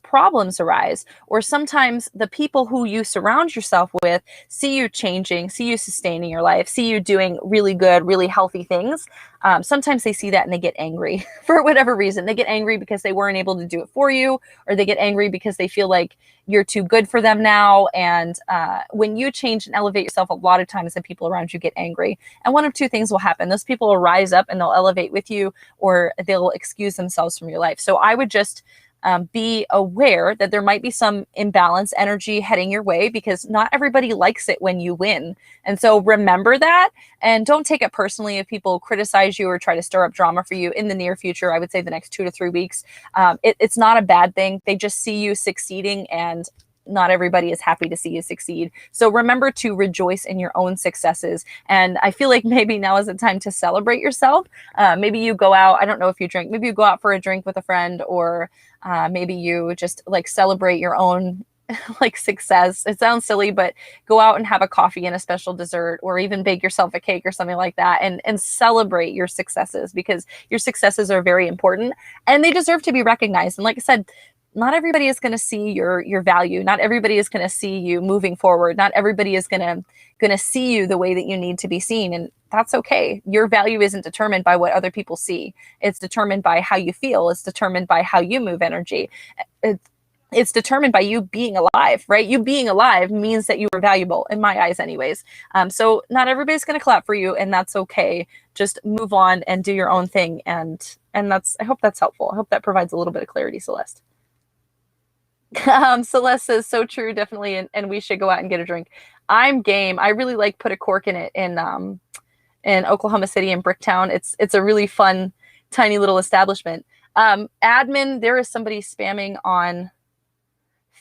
problems arise, or sometimes the people who you surround yourself with see you changing, see you sustaining your life, see you doing really good, really healthy things. Sometimes they see that and they get angry for whatever reason. They get angry because they weren't able to do it for you, or they get angry because they feel like you're too good for them now. And when you change and elevate yourself, a lot of times the people around you get angry. And one of two things will happen. Those people will rise up and they'll elevate with you, or they'll excuse themselves from your life. So I would just be aware that there might be some imbalance energy heading your way, because not everybody likes it when you win. And so remember that, and don't take it personally if people criticize you or try to stir up drama for you in the near future. I would say the next 2 to 3 weeks. It's not a bad thing. They just see you succeeding, and not everybody is happy to see you succeed. So remember to rejoice in your own successes. And I feel like maybe now is the time to celebrate yourself. Maybe you go out, I don't know if you drink, maybe you go out for a drink with a friend, or maybe you just like celebrate your own like success. It sounds silly, but go out and have a coffee and a special dessert, or even bake yourself a cake or something like that, and celebrate your successes, because your successes are very important and they deserve to be recognized. And like I said, not everybody is going to see your value. Not everybody is going to see you moving forward. Not everybody is going to see you the way that you need to be seen, and that's okay. Your value isn't determined by what other people see. It's determined by how you feel. It's determined by how you move energy. It's determined by you being alive, right? You being alive means that you are valuable, in my eyes anyways. So not everybody's going to clap for you, and that's okay. Just move on and do your own thing. And that's, I hope that's helpful. I hope that provides a little bit of clarity, Celeste. Celeste says, so true, definitely. And we should go out and get a drink. I'm game. I really like put a cork in it in Oklahoma City in Bricktown. It's a really fun, tiny little establishment. Admin, there is somebody spamming on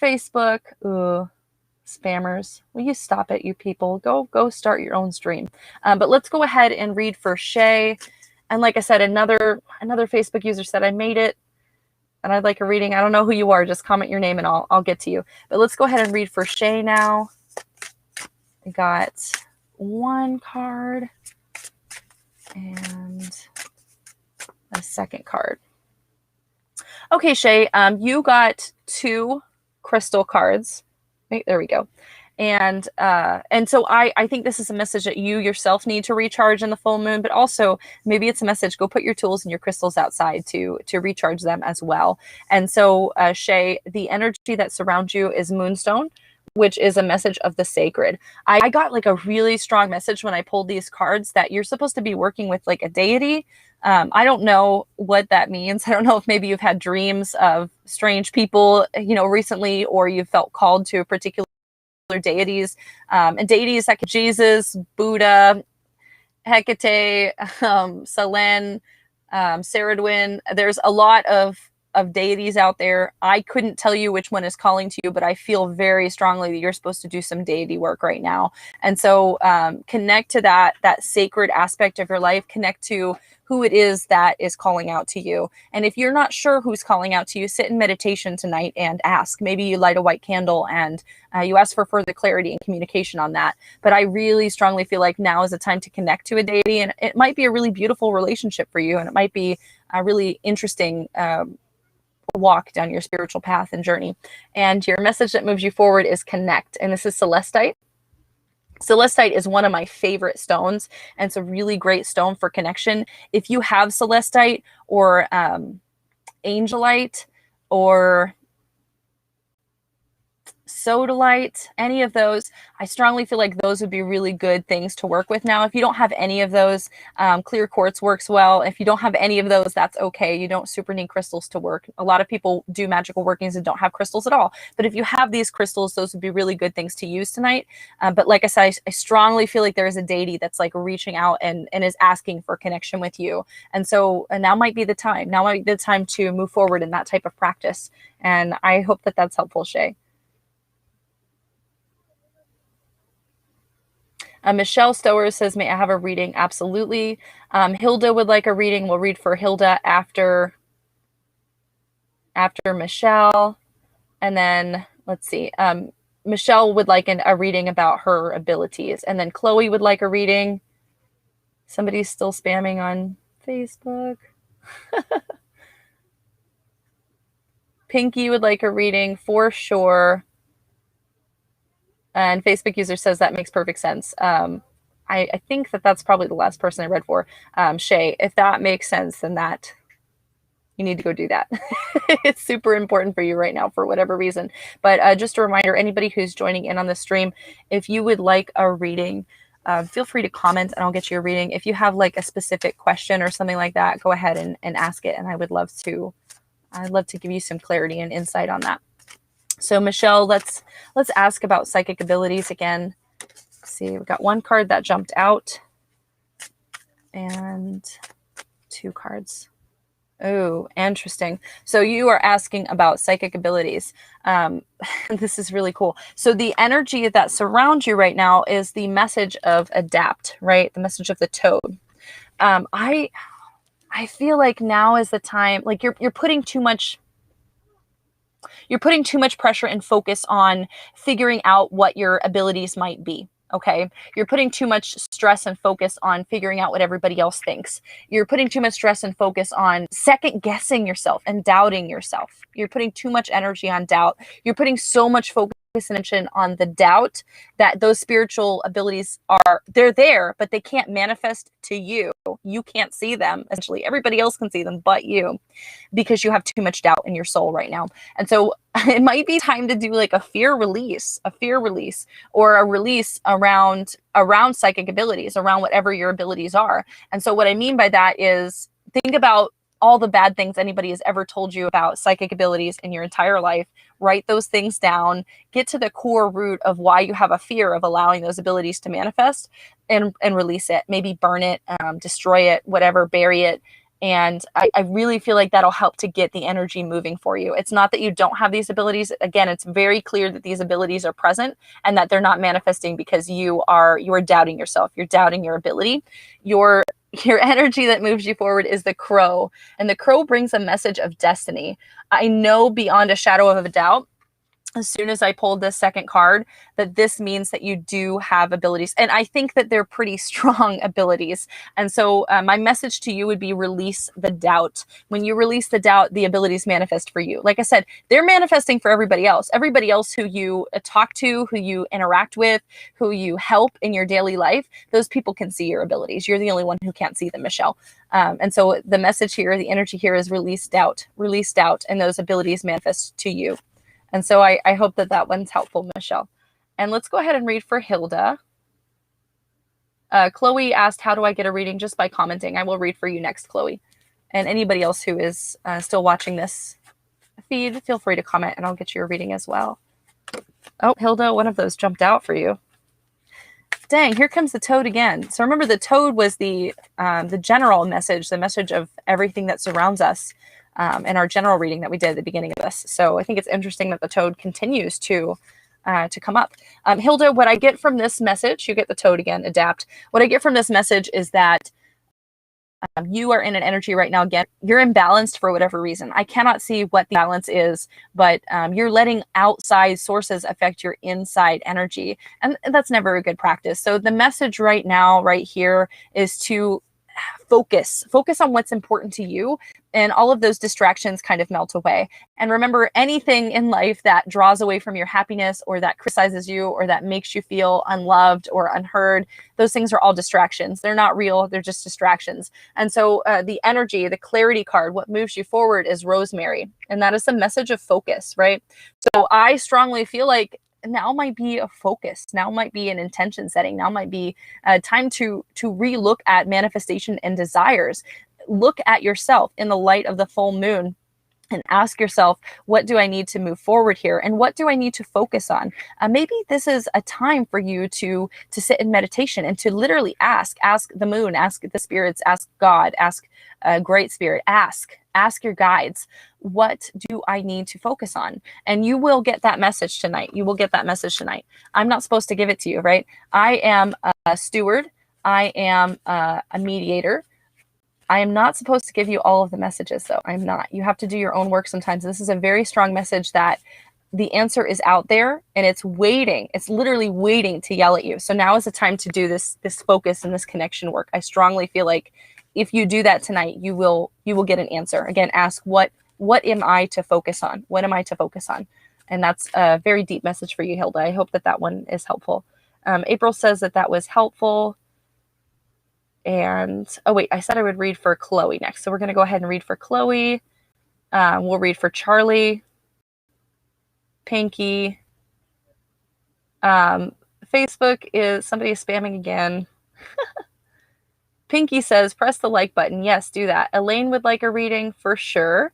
Facebook. Ooh, spammers. Will you stop it, you people? Go start your own stream. But let's go ahead and read for Shay. And like I said, another Facebook user said, I made it and I'd like a reading. I don't know who you are. Just comment your name and I'll get to you. But let's go ahead and read for Shay now. We got one card and a second card. Okay, Shay, you got 2 Krystle cards. Wait, there we go. And so I think this is a message that you yourself need to recharge in the full moon, but also maybe it's a message, go put your tools and your crystals outside to recharge them as well. And so, Shay, the energy that surrounds you is Moonstone, which is a message of the sacred. I got like a really strong message when I pulled these cards that you're supposed to be working with like a deity. I don't know what that means. I don't know if maybe you've had dreams of strange people, recently, or you felt called to a particular deities. And deities like Jesus, Buddha, Hecate, Selene, Saradwin. There's a lot of deities out there. I couldn't tell you which one is calling to you, but I feel very strongly that you're supposed to do some deity work right now. And so connect to that sacred aspect of your life. Connect to who it is that is calling out to you. And if you're not sure who's calling out to you, sit in meditation tonight and ask. Maybe you light a white candle and you ask for further clarity and communication on that. But I really strongly feel like now is the time to connect to a deity, and it might be a really beautiful relationship for you, and it might be a really interesting walk down your spiritual path and journey. And your message that moves you forward is connect. And this is Celestite. Celestite is one of my favorite stones, and it's a really great stone for connection. If you have Celestite or Angelite or Sodalite, any of those, I strongly feel like those would be really good things to work with. Now, if you don't have any of those, clear quartz works well. If you don't have any of those, that's okay. You don't super need crystals to work. A lot of people do magical workings and don't have crystals at all. But if you have these crystals, those would be really good things to use tonight. But like I said, I strongly feel like there is a deity that's like reaching out and is asking for connection with you. And so now might be the time. Now might be the time to move forward in that type of practice. And I hope that that's helpful, Shay. Michelle Stower says, may I have a reading? Absolutely. Hilda would like a reading. We'll read for Hilda after Michelle. And then let's see. Michelle would like a reading about her abilities. And then Chloe would like a reading. Somebody's still spamming on Facebook. Pinky would like a reading for sure. And Facebook user says that makes perfect sense. I think that's probably the last person I read for. Shay, if that makes sense, then that you need to go do that. It's super important for you right now for whatever reason. But just a reminder, anybody who's joining in on the stream, if you would like a reading, feel free to comment and I'll get you a reading. If you have like a specific question or something like that, go ahead and ask it. And I'd love to give you some clarity and insight on that. So Michelle, let's ask about psychic abilities again. Let's see, we've got one card that jumped out and 2 cards. Oh, interesting. So you are asking about psychic abilities. This is really cool. So the energy that surrounds you right now is the message of adapt, right? The message of the toad. I feel like now is the time, like you're putting too much pressure and focus on figuring out what your abilities might be. Okay. You're putting too much stress and focus on figuring out what everybody else thinks. You're putting too much stress and focus on second guessing yourself and doubting yourself. You're putting too much energy on doubt. You're putting so much focus and attention on the doubt that those spiritual abilities they're there, but they can't manifest to you. You can't see them. Essentially, everybody else can see them but you, because you have too much doubt in your soul right now. And so it might be time to do like a fear release, or a release around psychic abilities, around whatever your abilities are. And so what I mean by that is, think about all the bad things anybody has ever told you about psychic abilities in your entire life. Write those things down, get to the core root of why you have a fear of allowing those abilities to manifest, and release it. Maybe burn it, destroy it, whatever, bury it. And I really feel like that'll help to get the energy moving for you. It's not that you don't have these abilities. Again, it's very clear that these abilities are present and that they're not manifesting because you are doubting yourself. You're doubting your ability. Your energy that moves you forward is the crow. And the crow brings a message of destiny. I know beyond a shadow of a doubt, as soon as I pulled this second card, that this means that you do have abilities. And I think that they're pretty strong abilities. And so my message to you would be, release the doubt. When you release the doubt, the abilities manifest for you. Like I said, they're manifesting for everybody else. Everybody else who you talk to, who you interact with, who you help in your daily life, those people can see your abilities. You're the only one who can't see them, Michelle. And so the message here, the energy here is release doubt, and those abilities manifest to you. And so I hope that one's helpful, Michelle. And let's go ahead and read for Hilda. Chloe asked, how do I get a reading? Just by commenting. I will read for you next, Chloe. And anybody else who is still watching this feed, feel free to comment and I'll get you a reading as well. Oh, Hilda, one of those jumped out for you. Dang, here comes the toad again. So remember, the toad was the general message, the message of everything that surrounds us. In our general reading that we did at the beginning of this. So I think it's interesting that the toad continues to come up. Hilda, what I get from this message, you get the toad again, adapt. What I get from this message is that you are in an energy right now. Again, you're imbalanced for whatever reason. I cannot see what the balance is, but you're letting outside sources affect your inside energy. And that's never a good practice. So the message right now, right here, is to focus on what's important to you, and all of those distractions kind of melt away. And remember, anything in life that draws away from your happiness, or that criticizes you, or that makes you feel unloved or unheard, those things are all distractions. They're not real. They're just distractions. And so the energy, the clarity card, what moves you forward is rosemary. And that is the message of focus, right? So I strongly feel like now might be a focus. Now might be an intention setting. Now might be time to relook at manifestation and desires. Look at yourself in the light of the full moon and ask yourself, what do I need to move forward here? And what do I need to focus on? Maybe this is a time for you to sit in meditation and to literally ask the moon, ask the spirits, ask God, ask Great Spirit, ask your guides, what do I need to focus on? And you will get that message tonight. You will get that message tonight. I'm not supposed to give it to you, right? I am a steward. I am a mediator. I am not supposed to give you all of the messages, though. I'm not. You have to do your own work sometimes. This is a very strong message that the answer is out there and it's waiting. It's literally waiting to yell at you. So now is the time to do this focus and this connection work. I strongly feel like if you do that tonight, you will get an answer. Again, ask what am I to focus on? What am I to focus on? And that's a very deep message for you, Hilda. I hope that one is helpful. April says that was helpful. And, oh wait, I said I would read for Chloe next. So we're going to go ahead and read for Chloe. We'll read for Charlie, Pinky. Facebook is, somebody is spamming again. Pinky says, press the like button. Yes, do that. Elaine would like a reading for sure.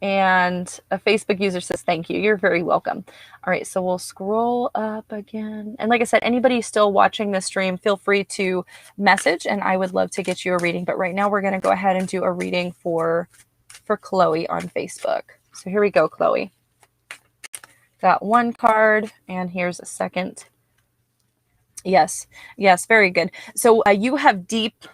And a Facebook user says, thank you. You're very welcome. All right, so we'll scroll up again. And like I said, anybody still watching this stream, feel free to message and I would love to get you a reading. But right now we're going to go ahead and do a reading for Chloe on Facebook. So here we go, Chloe. Got one card and here's a second. Yes, very good. So you have deep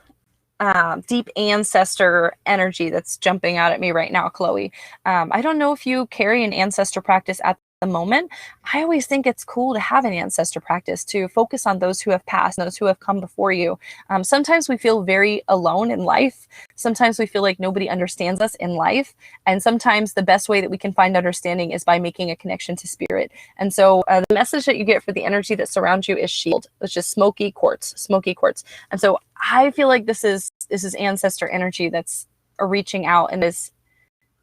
ancestor energy that's jumping out at me right now, Chloe. I don't know if you carry an ancestor practice at the moment, I always think it's cool to have an ancestor practice, to focus on those who have passed, those who have come before you. Sometimes we feel very alone in life. Sometimes we feel like nobody understands us in life. And sometimes the best way that we can find understanding is by making a connection to spirit. And so the message that you get for the energy that surrounds you is shield. It's just smoky quartz, smoky quartz. And so I feel like this is ancestor energy that's reaching out and is,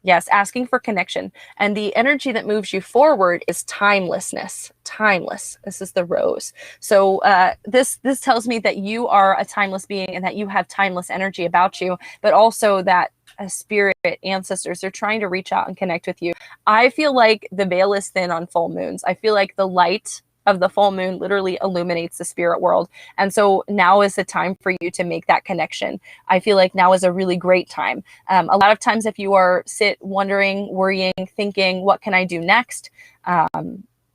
yes, asking for connection. And the energy that moves you forward is timelessness. Timeless. This is the rose. So this tells me that you are a timeless being and that you have timeless energy about you, but also that a spirit, ancestors, are trying to reach out and connect with you. I feel like the veil is thin on full moons. I feel like the light of the full moon literally illuminates the spirit world. And so now is the time for you to make that connection. I feel like now is a really great time. A lot of times if you are wondering, worrying, thinking, what can I do next?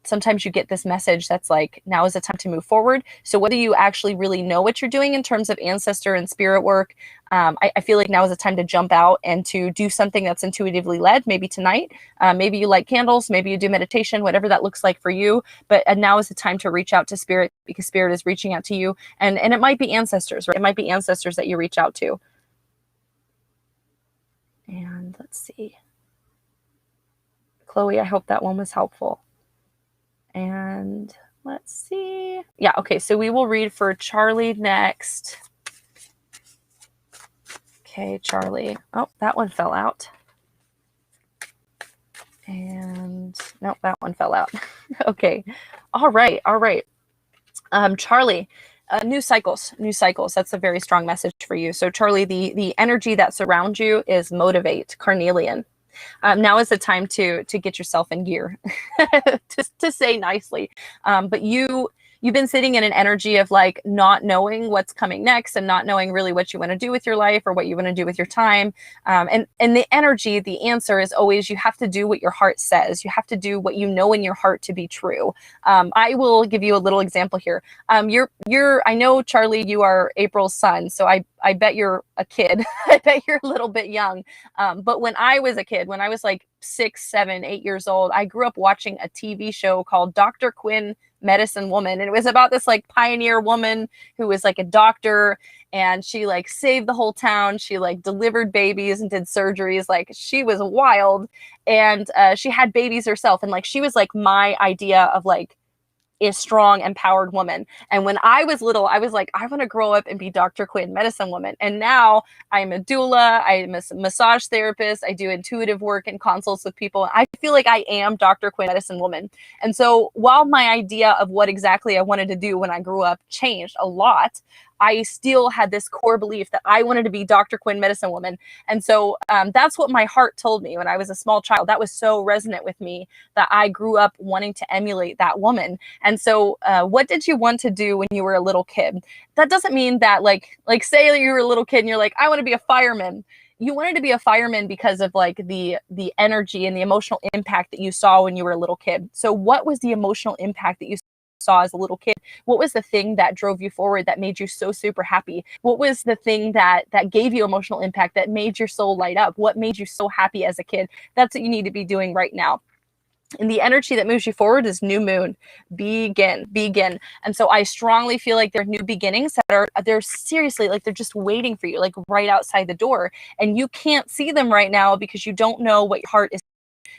Sometimes you get this message that's like, now is the time to move forward. So whether you actually really know what you're doing in terms of ancestor and spirit work, I feel like now is the time to jump out and to do something that's intuitively led, maybe tonight. Maybe you light candles, maybe you do meditation, whatever that looks like for you. But now is the time to reach out to spirit, because spirit is reaching out to you. And it might be ancestors, right? It might be ancestors that you reach out to. And let's see. Chloe, I hope that one was helpful. And let's see. Yeah, okay, so we will read for Charlie next. Okay, Charlie. Oh, that one fell out. And nope, that one fell out. Okay. All right. Charlie, new cycles. That's a very strong message for you. So Charlie, the energy that surrounds you is motivate, carnelian. Now is the time to get yourself in gear, to say nicely. But you've been sitting in an energy of like not knowing what's coming next and not knowing really what you want to do with your life or what you want to do with your time. And the energy, the answer is always, you have to do what your heart says. You have to do what you know in your heart to be true. I will give you a little example here. I know, Charlie, you are April's son, so I bet you're a kid. I bet you're a little bit young. But when I was a kid, when I was like 6, 7, 8 years old, I grew up watching a TV show called Dr. Quinn, Medicine Woman. And it was about this like pioneer woman who was like a doctor, and she like saved the whole town. She like delivered babies and did surgeries. Like she was wild, and she had babies herself. And like, she was like my idea of like a strong, empowered woman. And when I was little, I was like, I want to grow up and be Dr. Quinn, Medicine Woman. And now I'm a doula, I'm a massage therapist, I do intuitive work and consults with people. I feel like I am Dr. Quinn, Medicine Woman. And so while my idea of what exactly I wanted to do when I grew up changed a lot, I still had this core belief that I wanted to be Dr. Quinn, Medicine Woman. And so that's what my heart told me when I was a small child. That was so resonant with me that I grew up wanting to emulate that woman. And so what did you want to do when you were a little kid? That doesing mean that like say you were a little kid and you're like, I want to be a fireman. You wanted to be a fireman because of like the energy and the emotional impact that you saw when you were a little kid. So what was the emotional impact that you saw as a little kid? What was the thing that drove you forward, that made you so super happy? What was the thing that gave you emotional impact, that made your soul light up? What made you so happy as a kid? That's what you need to be doing right now. And the energy that moves you forward is new moon. Begin. And so I strongly feel like there are new beginnings they're seriously like they're just waiting for you, like right outside the door. And you can't see them right now because you don't know what your heart is.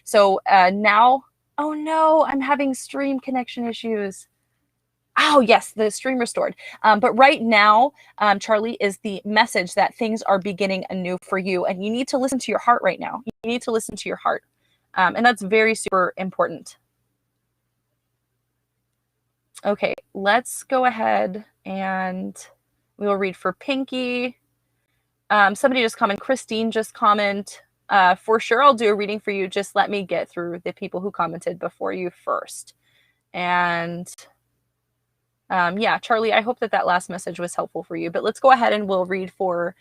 So now, oh no, I'm having stream connection issues. Oh, yes, the stream restored. But right now, Charlie, is the message that things are beginning anew for you. And you need to listen to your heart right now. You need to listen to your heart. And that's very super important. Okay, let's go ahead and we will read for Pinky. Somebody just commented, Christine just commented, for sure I'll do a reading for you. Just let me get through the people who commented before you first. And yeah, Charlie, I hope that last message was helpful for you. But let's go ahead and we'll read for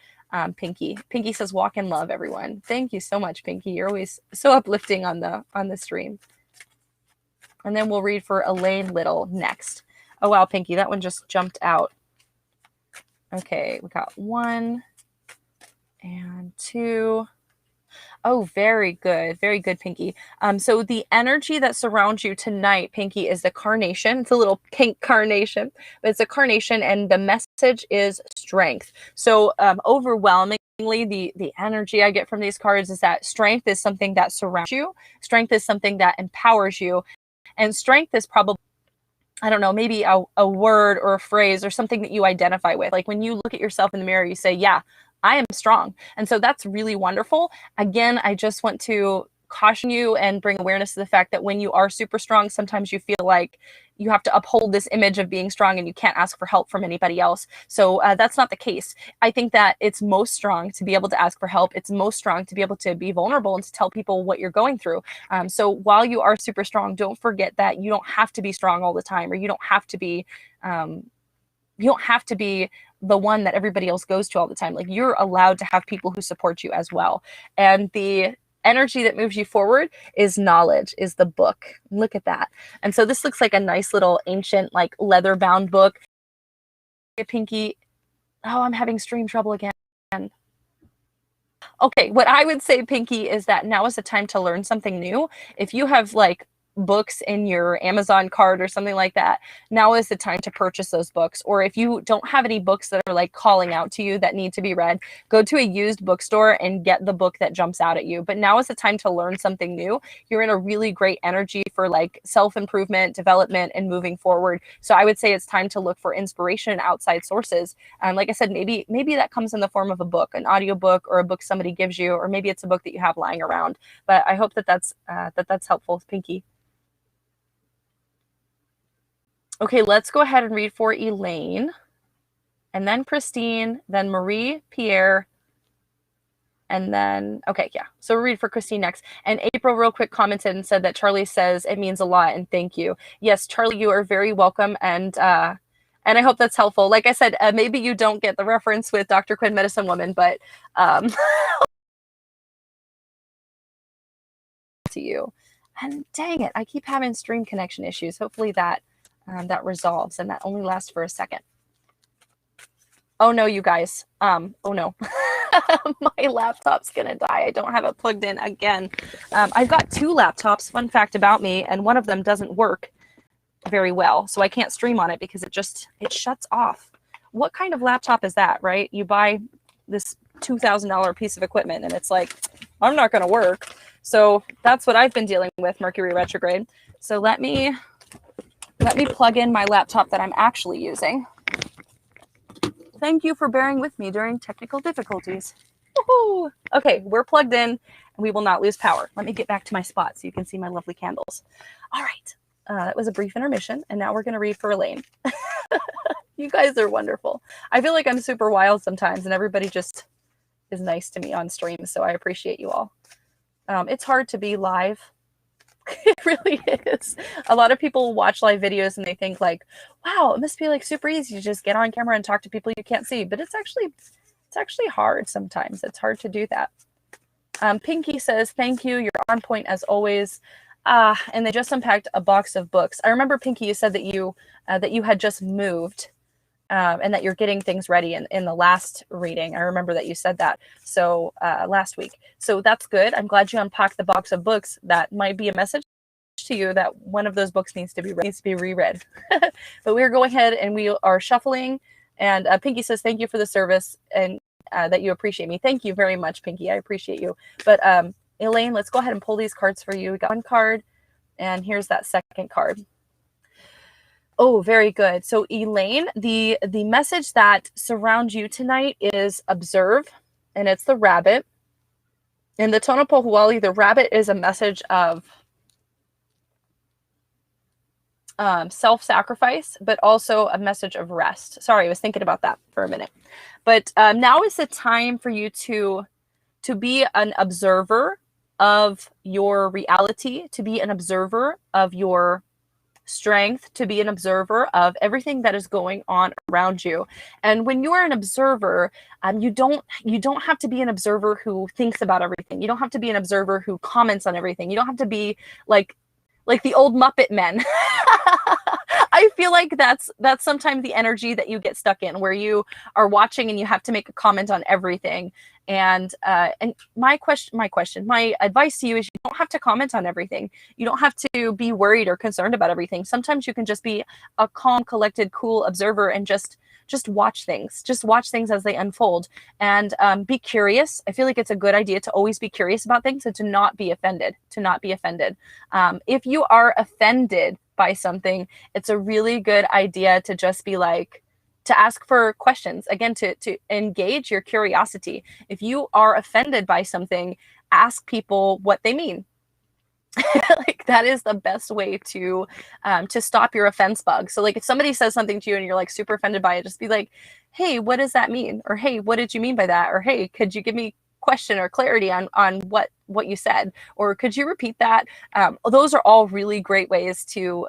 Pinky. Pinky says, walk in love, everyone. Thank you so much, Pinky. You're always so uplifting on the stream. And then we'll read for Elaine Little next. Oh, wow, Pinky, that one just jumped out. Okay, we got 1 and 2. Oh, very good. Very good, Pinky. So the energy that surrounds you tonight, Pinky, is the carnation. It's a little pink carnation, but it's a carnation, and the message is strength. So overwhelmingly, the energy I get from these cards is that strength is something that surrounds you. Strength is something that empowers you. And strength is probably, I don't know, maybe a word or a phrase or something that you identify with. Like when you look at yourself in the mirror, you say, yeah, I am strong. And so that's really wonderful. Again, I just want to caution you and bring awareness to the fact that when you are super strong, sometimes you feel like you have to uphold this image of being strong and you can't ask for help from anybody else. So that's not the case. I think that it's most strong to be able to ask for help. It's most strong to be able to be vulnerable and to tell people what you're going through. So while you are super strong, don't forget that you don't have to be strong all the time, or you don't have to be the one that everybody else goes to all the time. Like, you're allowed to have people who support you as well. And the energy that moves you forward is knowledge, is the book. Look at that. And so this looks like a nice little ancient, like leather bound book. Pinky. Oh, I'm having stream trouble again. Okay, what I would say, Pinky, is that now is the time to learn something new. If you have like books in your Amazon cart or something like that, now is the time to purchase those books. Or if you don't have any books that are like calling out to you that need to be read, go to a used bookstore and get the book that jumps out at you. But now is the time to learn something new. You're in a really great energy for like self-improvement, development, and moving forward. So I would say it's time to look for inspiration in outside sources. Like I said, maybe that comes in the form of a book, an audiobook, or a book somebody gives you, or maybe it's a book that you have lying around. But I hope that that's helpful, Pinky. Okay, let's go ahead and read for Elaine, and then Christine, then Marie, Pierre, and then, okay, yeah. So we'll read for Christine next. And April real quick commented and said that Charlie says it means a lot, and thank you. Yes, Charlie, you are very welcome, and I hope that's helpful. Like I said, maybe you don't get the reference with Dr. Quinn, Medicine Woman, but to you. And dang it, I keep having stream connection issues. Hopefully that resolves, and that only lasts for a second. Oh no, you guys. Oh no. My laptop's gonna die. I don't have it plugged in again. I've got two laptops, fun fact about me, and one of them doesn't work very well. So I can't stream on it because it shuts off. What kind of laptop is that, right? You buy this $2,000 piece of equipment and it's like, I'm not gonna work. So that's what I've been dealing with, Mercury retrograde. So let me plug in my laptop that I'm actually using. Thank you for bearing with me during technical difficulties. Woohoo! Okay, we're plugged in and we will not lose power. Let me get back to my spot so you can see my lovely candles. All right, that was a brief intermission, and now we're going to read for Elaine. You guys are wonderful. I feel like I'm super wild sometimes, and everybody just is nice to me on stream, so I appreciate you all. It's hard to be live. It really is. A lot of people watch live videos and they think like, wow, it must be like super easy to just get on camera and talk to people you can't see. But it's actually hard sometimes. It's hard to do that. Pinky says, thank you. You're on point as always. And they just unpacked a box of books. I remember, Pinky, you said that you had just moved and that you're getting things ready in the last reading. I remember that you said that. So last week. So that's good. I'm glad you unpacked the box of books. That might be a message to you that one of those books needs to be reread. But we're going ahead and we are shuffling. And Pinky says, thank you for the service and that you appreciate me. Thank you very much, Pinky. I appreciate you. But Elaine, let's go ahead and pull these cards for you. We got one card, and here's that second card. Oh, very good. So Elaine, the message that surrounds you tonight is observe, and it's the rabbit. In the Tono Pohuali, the rabbit is a message of self-sacrifice, but also a message of rest. Sorry, I was thinking about that for a minute. But now is the time for you to be an observer of your reality, to be an observer of your strength, to be an observer of everything that is going on around you. And when you are an observer, you don't have to be an observer who thinks about everything. You don't have to be an observer who comments on everything. You don't have to be like the old Muppet Men. I feel like that's sometimes the energy that you get stuck in, where you are watching and you have to make a comment on everything. And my advice to you is, you don't have to comment on everything. You don't have to be worried or concerned about everything. Sometimes you can just be a calm, collected, cool observer and just watch things. Just watch things as they unfold, and be curious. I feel like it's a good idea to always be curious about things and to not be offended. If you are offended by something, it's a really good idea to just be like, to ask for questions, again, to engage your curiosity. If you are offended by something, ask people what they mean. Like, that is the best way to stop your offense bug. So like, if somebody says something to you and you're like super offended by it, just be like, hey, what does that mean? Or hey, what did you mean by that? Or hey, could you give me question or clarity on what you said? Or could you repeat that? Those are all really great ways to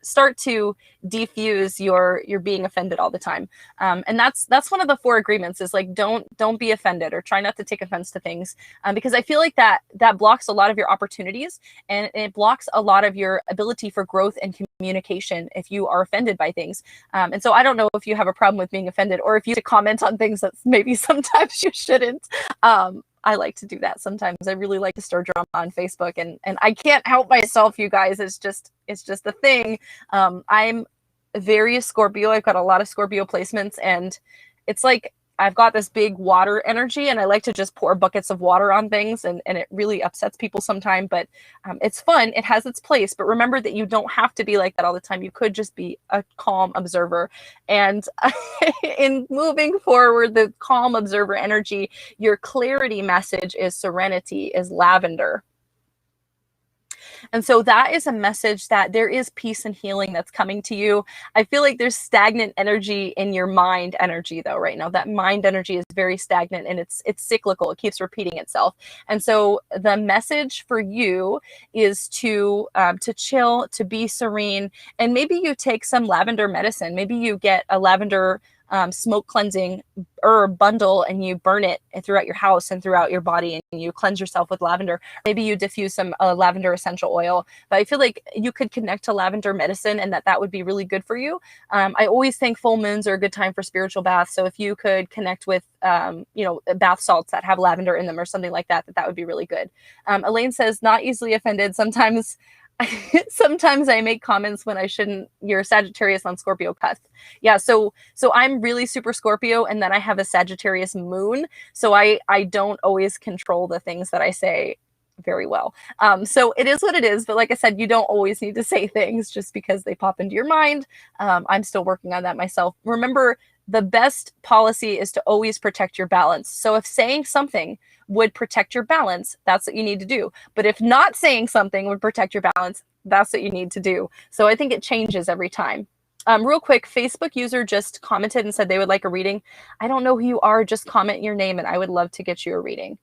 start to defuse your being offended all the time. And that's one of the 4 agreements, is like, don't be offended, or try not to take offense to things, because I feel like that blocks a lot of your opportunities, and it blocks a lot of your ability for growth and communication if you are offended by things. And so I don't know if you have a problem with being offended, or if you comment on things that maybe sometimes you shouldn't. I like to do that sometimes. I really like to stir drama on Facebook, and I can't help myself, you guys. It's just a thing. I'm very Scorpio. I've got a lot of Scorpio placements, and it's like, I've got this big water energy, and I like to just pour buckets of water on things, and it really upsets people sometimes, but it's fun. It has its place, but remember that you don't have to be like that all the time. You could just be a calm observer. And in moving forward, the calm observer energy, your clarity message is serenity, is lavender. And so that is a message that there is peace and healing that's coming to you. I feel like there's stagnant energy in your mind energy, though, right now. That mind energy is very stagnant, and it's cyclical. It keeps repeating itself. And so the message for you is to chill, to be serene, and maybe you take some lavender medicine. Maybe you get a lavender smoke cleansing herb bundle, and you burn it throughout your house and throughout your body, and you cleanse yourself with lavender. Maybe you diffuse some lavender essential oil. But I feel like you could connect to lavender medicine, and that would be really good for you. I always think full moons are a good time for spiritual baths. So if you could connect with bath salts that have lavender in them or something like that, that would be really good. Elaine says, not easily offended. Sometimes I make comments when I shouldn't. You're Sagittarius on Scorpio cusp. Yeah, so I'm really super Scorpio, and then I have a Sagittarius moon. So I don't always control the things that I say very well. So it is what it is. But like I said, you don't always need to say things just because they pop into your mind. I'm still working on that myself. Remember, the best policy is to always protect your balance. So if saying something would protect your balance, that's what you need to do. But if not saying something would protect your balance, that's what you need to do. So I think it changes every time. Real quick, Facebook user just commented and said they would like a reading. I don't know who you are. Just comment your name, and I would love to get you a reading.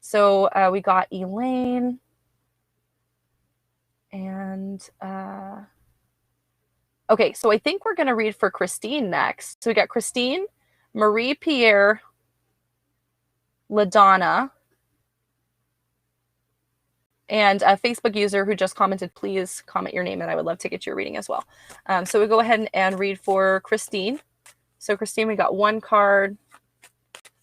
So we got Elaine and okay, so I think we're going to read for Christine next. So we got Christine, Marie, Pierre, LaDonna, and a Facebook user who just commented, please comment your name, and I would love to get your reading as well. So we go ahead and read for Christine. So Christine, we got 1 card.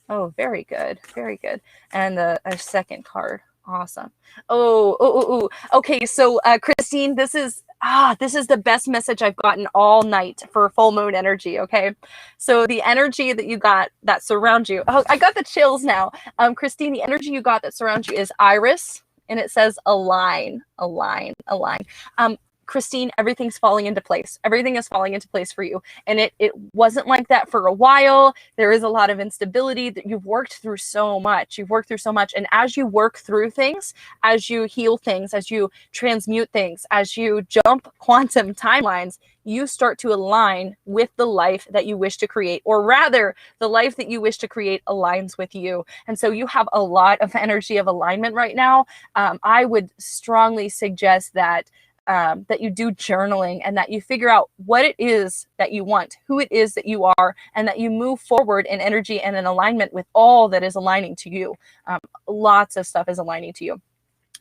Oh, very good. Very good. And a second card. Awesome. Oh. Okay, so Christine, this is the best message I've gotten all night for full moon energy, okay? So the energy that you got that surrounds you. Oh, I got the chills now. Christine, the energy you got that surrounds you is Iris, and it says align. Christine, everything's falling into place. Everything is falling into place for you. And it wasn't like that for a while. There is a lot of instability that you've worked through so much. And as you work through things, as you heal things, as you transmute things, as you jump quantum timelines, you start to align with the life that you wish to create, or rather the life that you wish to create aligns with you. And so you have a lot of energy of alignment right now. I would strongly suggest that you do journaling, and that you figure out what it is that you want, who it is that you are, and that you move forward in energy and in alignment with all that is aligning to you. Lots of stuff is aligning to you.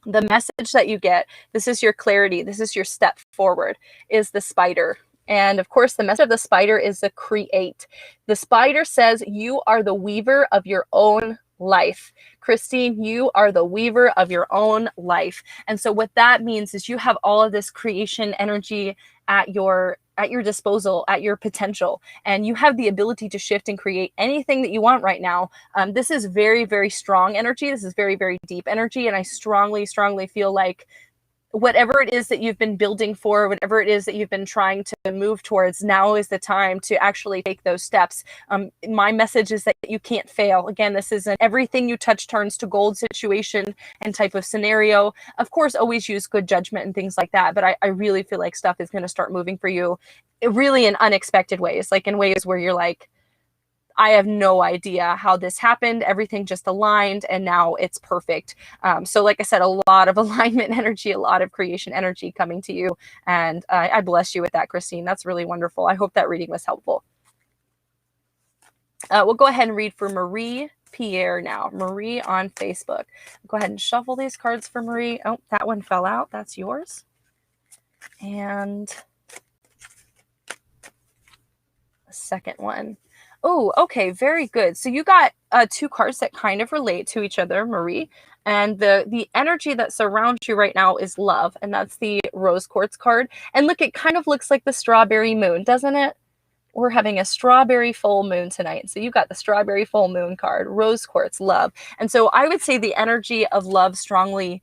The message that you get, this is your clarity, this is your step forward, is the spider. And of course, the message of the spider is the create. The spider says you are the weaver of your own life. Christine, you are the weaver of your own life. And so what that means is you have all of this creation energy at your disposal, at your potential, and you have the ability to shift and create anything that you want right now. This is very, very strong energy. This is very, very deep energy. And I strongly, strongly feel like whatever it is that you've been building for, whatever it is that you've been trying to move towards, now is the time to actually take those steps. My message is that you can't fail. Again, this is an everything you touch turns to gold situation and type of scenario. Of course, always use good judgment and things like that. But I really feel like stuff is going to start moving for you really in unexpected ways, like in ways where you're like, I have no idea how this happened. Everything just aligned and now it's perfect. So like I said, a lot of alignment energy, a lot of creation energy coming to you. And I bless you with that, Christine. That's really wonderful. I hope that reading was helpful. We'll go ahead and read for Marie Pierre now. Marie on Facebook. Go ahead and shuffle these cards for Marie. Oh, that one fell out. That's yours. And the second one. Oh, okay, very good. So you got two cards that kind of relate to each other, Marie. And the energy that surrounds you right now is love. And that's the rose quartz card. And look, it kind of looks like the strawberry moon, doesn't it? We're having a strawberry full moon tonight. So you got the strawberry full moon card, rose quartz, love. And so I would say the energy of love strongly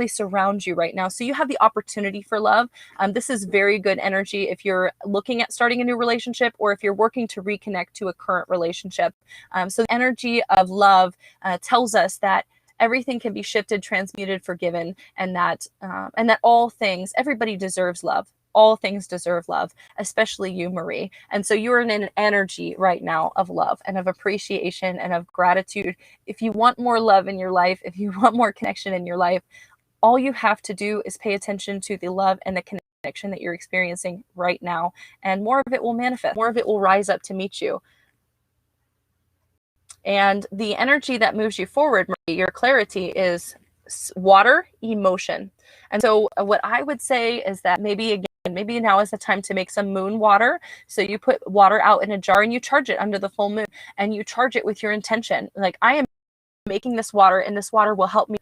surrounds you right now. So you have the opportunity for love. This is very good energy if you're looking at starting a new relationship or if you're working to reconnect to a current relationship. So the energy of love tells us that everything can be shifted, transmuted, forgiven, and that all things, everybody deserves love. All things deserve love, especially you, Marie. And so you're in an energy right now of love and of appreciation and of gratitude. If you want more love in your life, if you want more connection in your life, all you have to do is pay attention to the love and the connection that you're experiencing right now. And more of it will manifest. More of it will rise up to meet you. And the energy that moves you forward, Marie, your clarity is water, emotion. And so what I would say is that maybe now is the time to make some moon water. So you put water out in a jar and you charge it under the full moon and you charge it with your intention. Like, I am making this water and this water will help me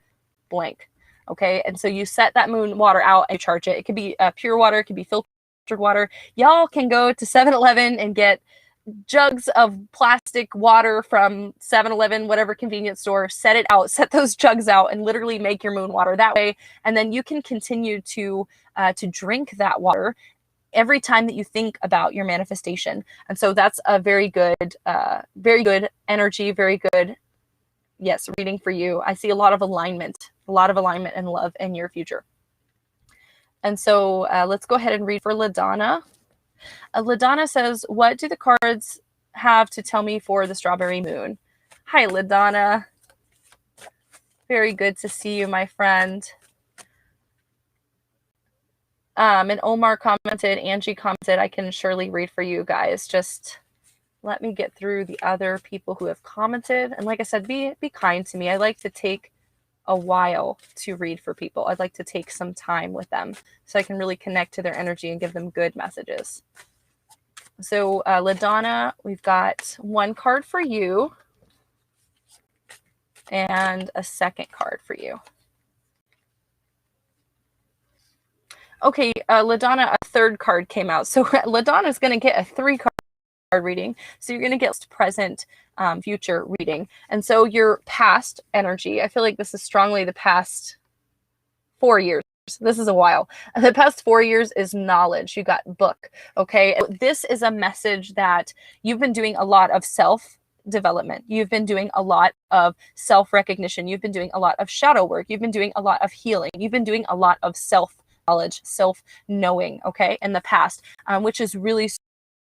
blank. Okay. And so you set that moon water out and you charge it. It could be pure water. It could be filtered water. Y'all can go to 7-Eleven and get jugs of plastic water from 7-Eleven, whatever convenience store, set it out, set those jugs out and literally make your moon water that way. And then you can continue to drink that water every time that you think about your manifestation. And so that's a very good energy, very good, yes, reading for you. I see a lot of alignment and love in your future. And so let's go ahead and read for LaDonna. LaDonna says, what do the cards have to tell me for the strawberry moon? Hi, LaDonna. Very good to see you, my friend. And Omar commented, Angie commented, I can surely read for you guys. Just let me get through the other people who have commented. And like I said, be kind to me. I like to take a while to read for people. I'd like to take some time with them so I can really connect to their energy and give them good messages. So LaDonna, we've got one card for you and a second card for you. Okay, LaDonna, a third card came out. So LaDonna is going to get a 3-card reading. So you're going to get present, future reading. And so your past energy, I feel like this is strongly the past 4 years. This is a while. The past 4 years is knowledge. You got book. Okay. This is a message that you've been doing a lot of self-development. You've been doing a lot of self-recognition. You've been doing a lot of shadow work. You've been doing a lot of healing. You've been doing a lot of self-knowledge, self-knowing, okay, in the past, which is really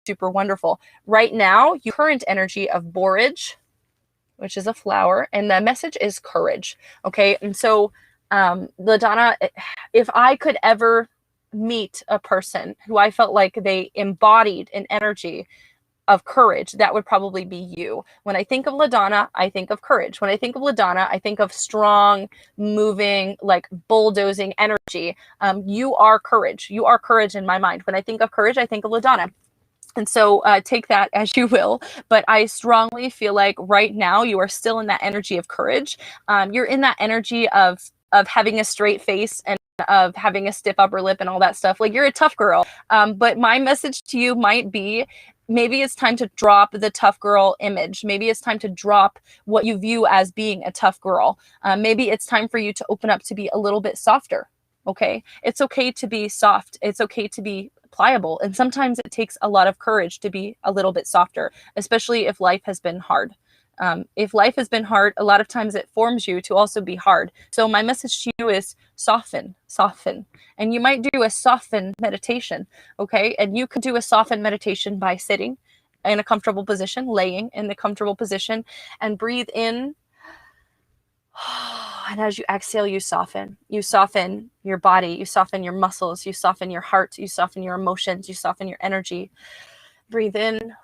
super wonderful. Right now, your current energy of borage, which is a flower, and the message is courage, okay? And so LaDonna, if I could ever meet a person who I felt like they embodied an energy of courage, that would probably be you. When I think of LaDonna, I think of courage. When I think of LaDonna, I think of strong, moving, like bulldozing energy. You are courage. You are courage in my mind. When I think of courage, I think of LaDonna. And so take that as you will, but I strongly feel like right now you are still in that energy of courage. You're in that energy of having a straight face and of having a stiff upper lip and all that stuff. Like, you're a tough girl. But my message to you might be, maybe it's time to drop the tough girl image. Maybe it's time to drop what you view as being a tough girl. Maybe it's time for you to open up to be a little bit softer. Okay. It's okay to be soft. It's okay to be pliable. And sometimes it takes a lot of courage to be a little bit softer, especially if life has been hard. If life has been hard, a lot of times it forms you to also be hard. So my message to you is soften, soften. And you might do a soften meditation, okay? And you could do a soften meditation by sitting in a comfortable position, laying in the comfortable position, and breathe in. And as you exhale, you soften. You soften your body, you soften your muscles, you soften your heart, you soften your emotions, you soften your energy. Breathe in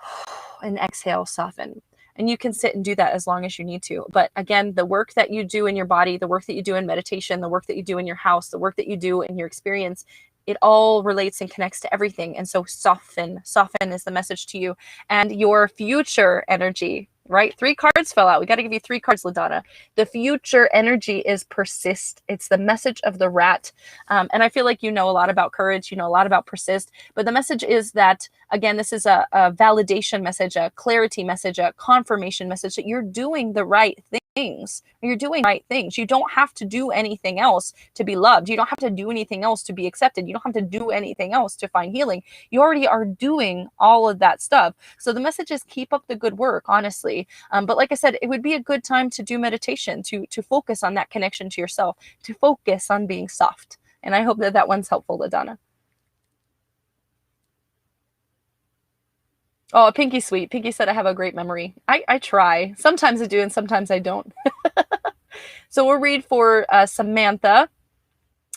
and exhale, soften. And you can sit and do that as long as you need to. But again, the work that you do in your body, the work that you do in meditation, the work that you do in your house, the work that you do in your experience, it all relates and connects to everything. And so soften, soften is the message to you. And your future energy, right? 3 cards fell out. We got to give you 3 cards, LaDonna. The future energy is persist. It's the message of the rat. And I feel like you know a lot about courage. You know a lot about persist. But the message is that, again, this is a validation message, a clarity message, a confirmation message that you're doing the right things. You're doing right things. You don't have to do anything else to be loved. You don't have to do anything else to be accepted. You don't have to do anything else to find healing. You already are doing all of that stuff. So the message is keep up the good work, honestly. But like I said, it would be a good time to do meditation, to focus on that connection to yourself, to focus on being soft. And I hope that that one's helpful, LaDonna. Oh, Pinky Sweet. Pinky said I have a great memory. I try. Sometimes I do and sometimes I don't. So we'll read for Samantha.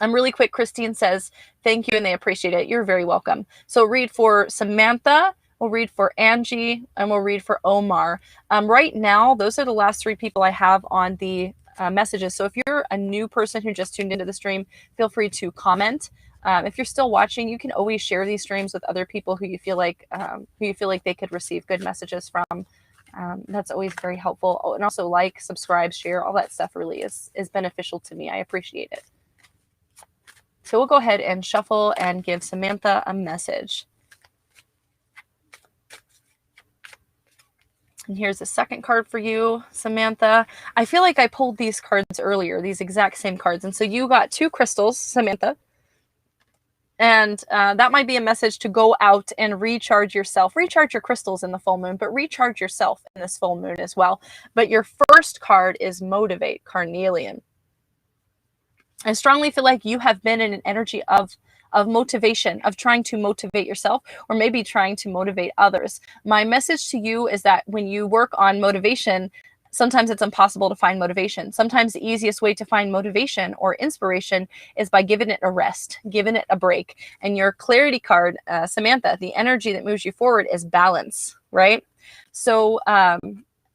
Really quick, Christine says, thank you and they appreciate it. You're very welcome. So read for Samantha, we'll read for Angie, and we'll read for Omar. Right now, those are the last 3 people I have on the messages. So if you're a new person who just tuned into the stream, feel free to comment. If you're still watching, you can always share these streams with other people who you feel like they could receive good messages from. That's always very helpful. Oh, and also like, subscribe, share, all that stuff really is beneficial to me. I appreciate it. So we'll go ahead and shuffle and give Samantha a message. And here's the second card for you, Samantha. I feel like I pulled these cards earlier, these exact same cards. And so you got 2 crystals, Samantha. And that might be a message to go out and recharge yourself. Recharge your crystals in the full moon, but recharge yourself in this full moon as well. But your first card is Motivate, Carnelian. I strongly feel like you have been in an energy of motivation, of trying to motivate yourself, or maybe trying to motivate others. My message to you is that when you work on motivation, sometimes it's impossible to find motivation. Sometimes the easiest way to find motivation or inspiration is by giving it a rest, giving it a break. And your clarity card, Samantha, the energy that moves you forward is balance, right? So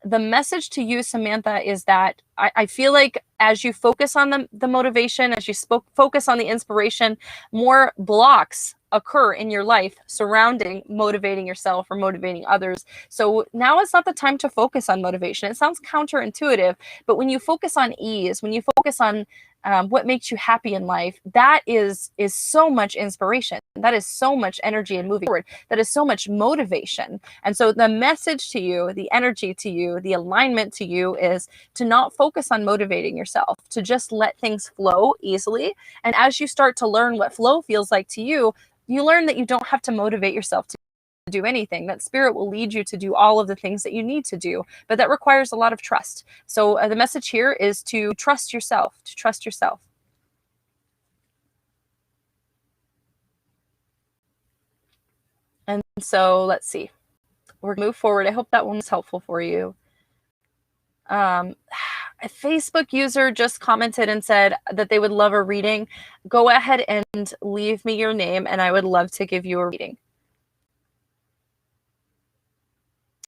the message to you, Samantha, is that I feel like as you focus on the motivation, as you focus on the inspiration, more blocks occur in your life surrounding motivating yourself or motivating others. So now is not the time to focus on motivation. It sounds counterintuitive, but when you focus on ease, when you focus on what makes you happy in life, that is so much inspiration. That is so much energy and moving forward. That is so much motivation. And so the message to you, the energy to you, the alignment to you is to not focus on motivating yourself, to just let things flow easily. And as you start to learn what flow feels like to you, you learn that you don't have to motivate yourself to do anything. That spirit will lead you to do all of the things that you need to do, but that requires a lot of trust. So the message here is to trust yourself, to trust yourself. And so let's see, we're gonna move forward. I hope that one was helpful for you. A Facebook user just commented and said that they would love a reading. Go ahead and leave me your name and I would love to give you a reading.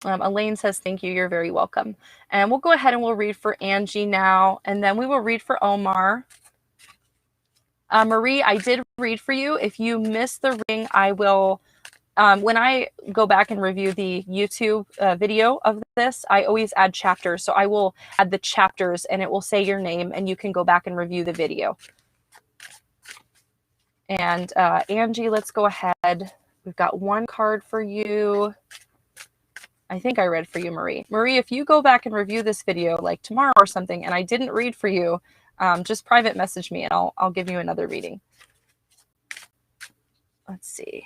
Elaine says, thank you. You're very welcome. And we'll go ahead and we'll read for Angie now. And then we will read for Omar. Marie, I did read for you. If you missed the reading, I will, when I go back and review the YouTube video of this, I always add chapters. So I will add the chapters and it will say your name and you can go back and review the video. And Angie, let's go ahead. We've got one card for you. I think I read for you, Marie. Marie, if you go back and review this video like tomorrow or something and I didn't read for you, just private message me and I'll give you another reading. Let's see.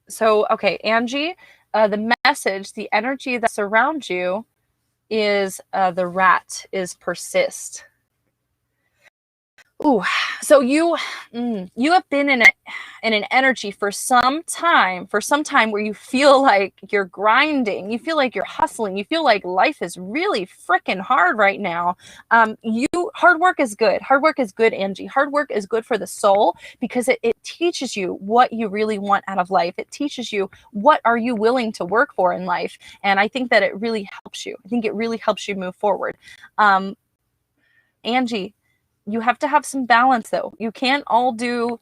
So, okay, Angie, the message, the energy that surrounds you is the rat is persist. Ooh, so you have been in an energy for some time where you feel like you're grinding, you feel like you're hustling, you feel like life is really freaking hard right now. Hard work is good. Hard work is good, Angie. Hard work is good for the soul because it teaches you what you really want out of life. It teaches you what are you willing to work for in life. And I think that it really helps you. I think it really helps you move forward. Angie, you have to have some balance though. You can't all do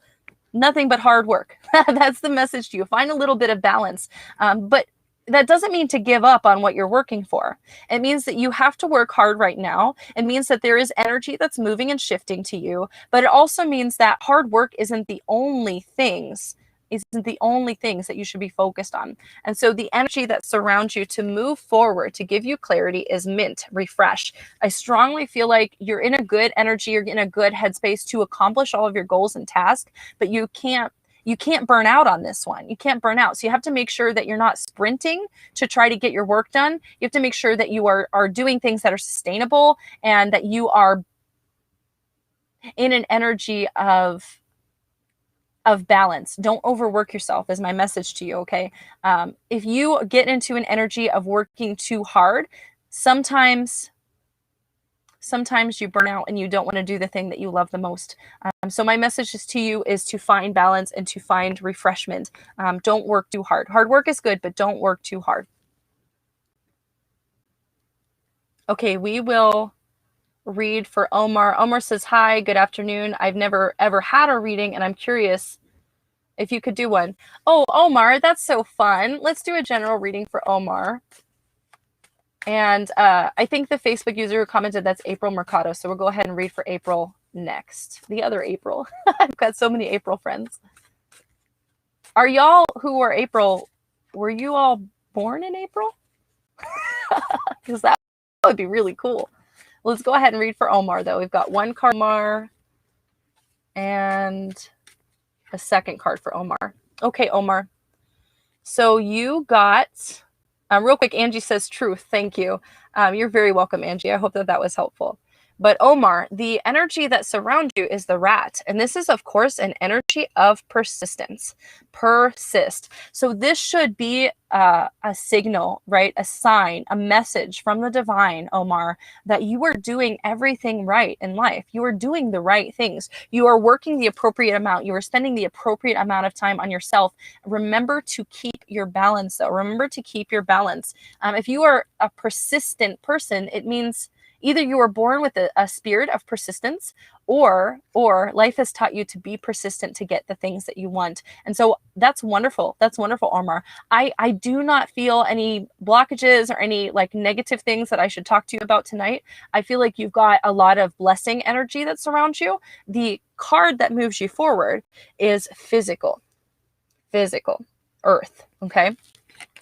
nothing but hard work. That's the message to you. Find a little bit of balance. But that doesn't mean to give up on what you're working for. It means that you have to work hard right now. It means that there is energy that's moving and shifting to you. But it also means that hard work isn't the only things that you should be focused on. And so the energy that surrounds you to move forward, to give you clarity is mint, refresh. I strongly feel like you're in a good energy, you're in a good headspace to accomplish all of your goals and tasks, but you can't burn out on this one. You can't burn out. So you have to make sure that you're not sprinting to try to get your work done. You have to make sure that you are doing things that are sustainable and that you are in an energy of balance. Don't overwork yourself is my message to you, okay? If you get into an energy of working too hard, sometimes you burn out and you don't want to do the thing that you love the most. So my message to you is to find balance and to find refreshment. Don't work too hard. Hard work is good, but don't work too hard. Okay, we will read for Omar. Omar says, hi, good afternoon. I've never ever had a reading and I'm curious if you could do one. Oh, Omar, that's so fun. Let's do a general reading for Omar. And I think the Facebook user who commented, that's April Mercado. So we'll go ahead and read for April next. The other April. I've got so many April friends. Are y'all who are April, were you all born in April? Because that would be really cool. Let's go ahead and read for Omar, though. We've got one card, Omar, and a second card for Omar. Okay, Omar. So you got, real quick, Angie says truth. Thank you. You're very welcome, Angie. I hope that was helpful. But Omar, the energy that surrounds you is the rat. And this is, of course, an energy of persistence. Persist. So this should be a signal, right? A sign, a message from the divine, Omar, that you are doing everything right in life. You are doing the right things. You are working the appropriate amount. You are spending the appropriate amount of time on yourself. Remember to keep your balance, though. Remember to keep your balance. If you are a persistent person, it means either you were born with a spirit of persistence or life has taught you to be persistent to get the things that you want. And so that's wonderful. That's wonderful, Omar. I do not feel any blockages or any like negative things that I should talk to you about tonight. I feel like you've got a lot of blessing energy that surrounds you. The card that moves you forward is physical, earth, okay?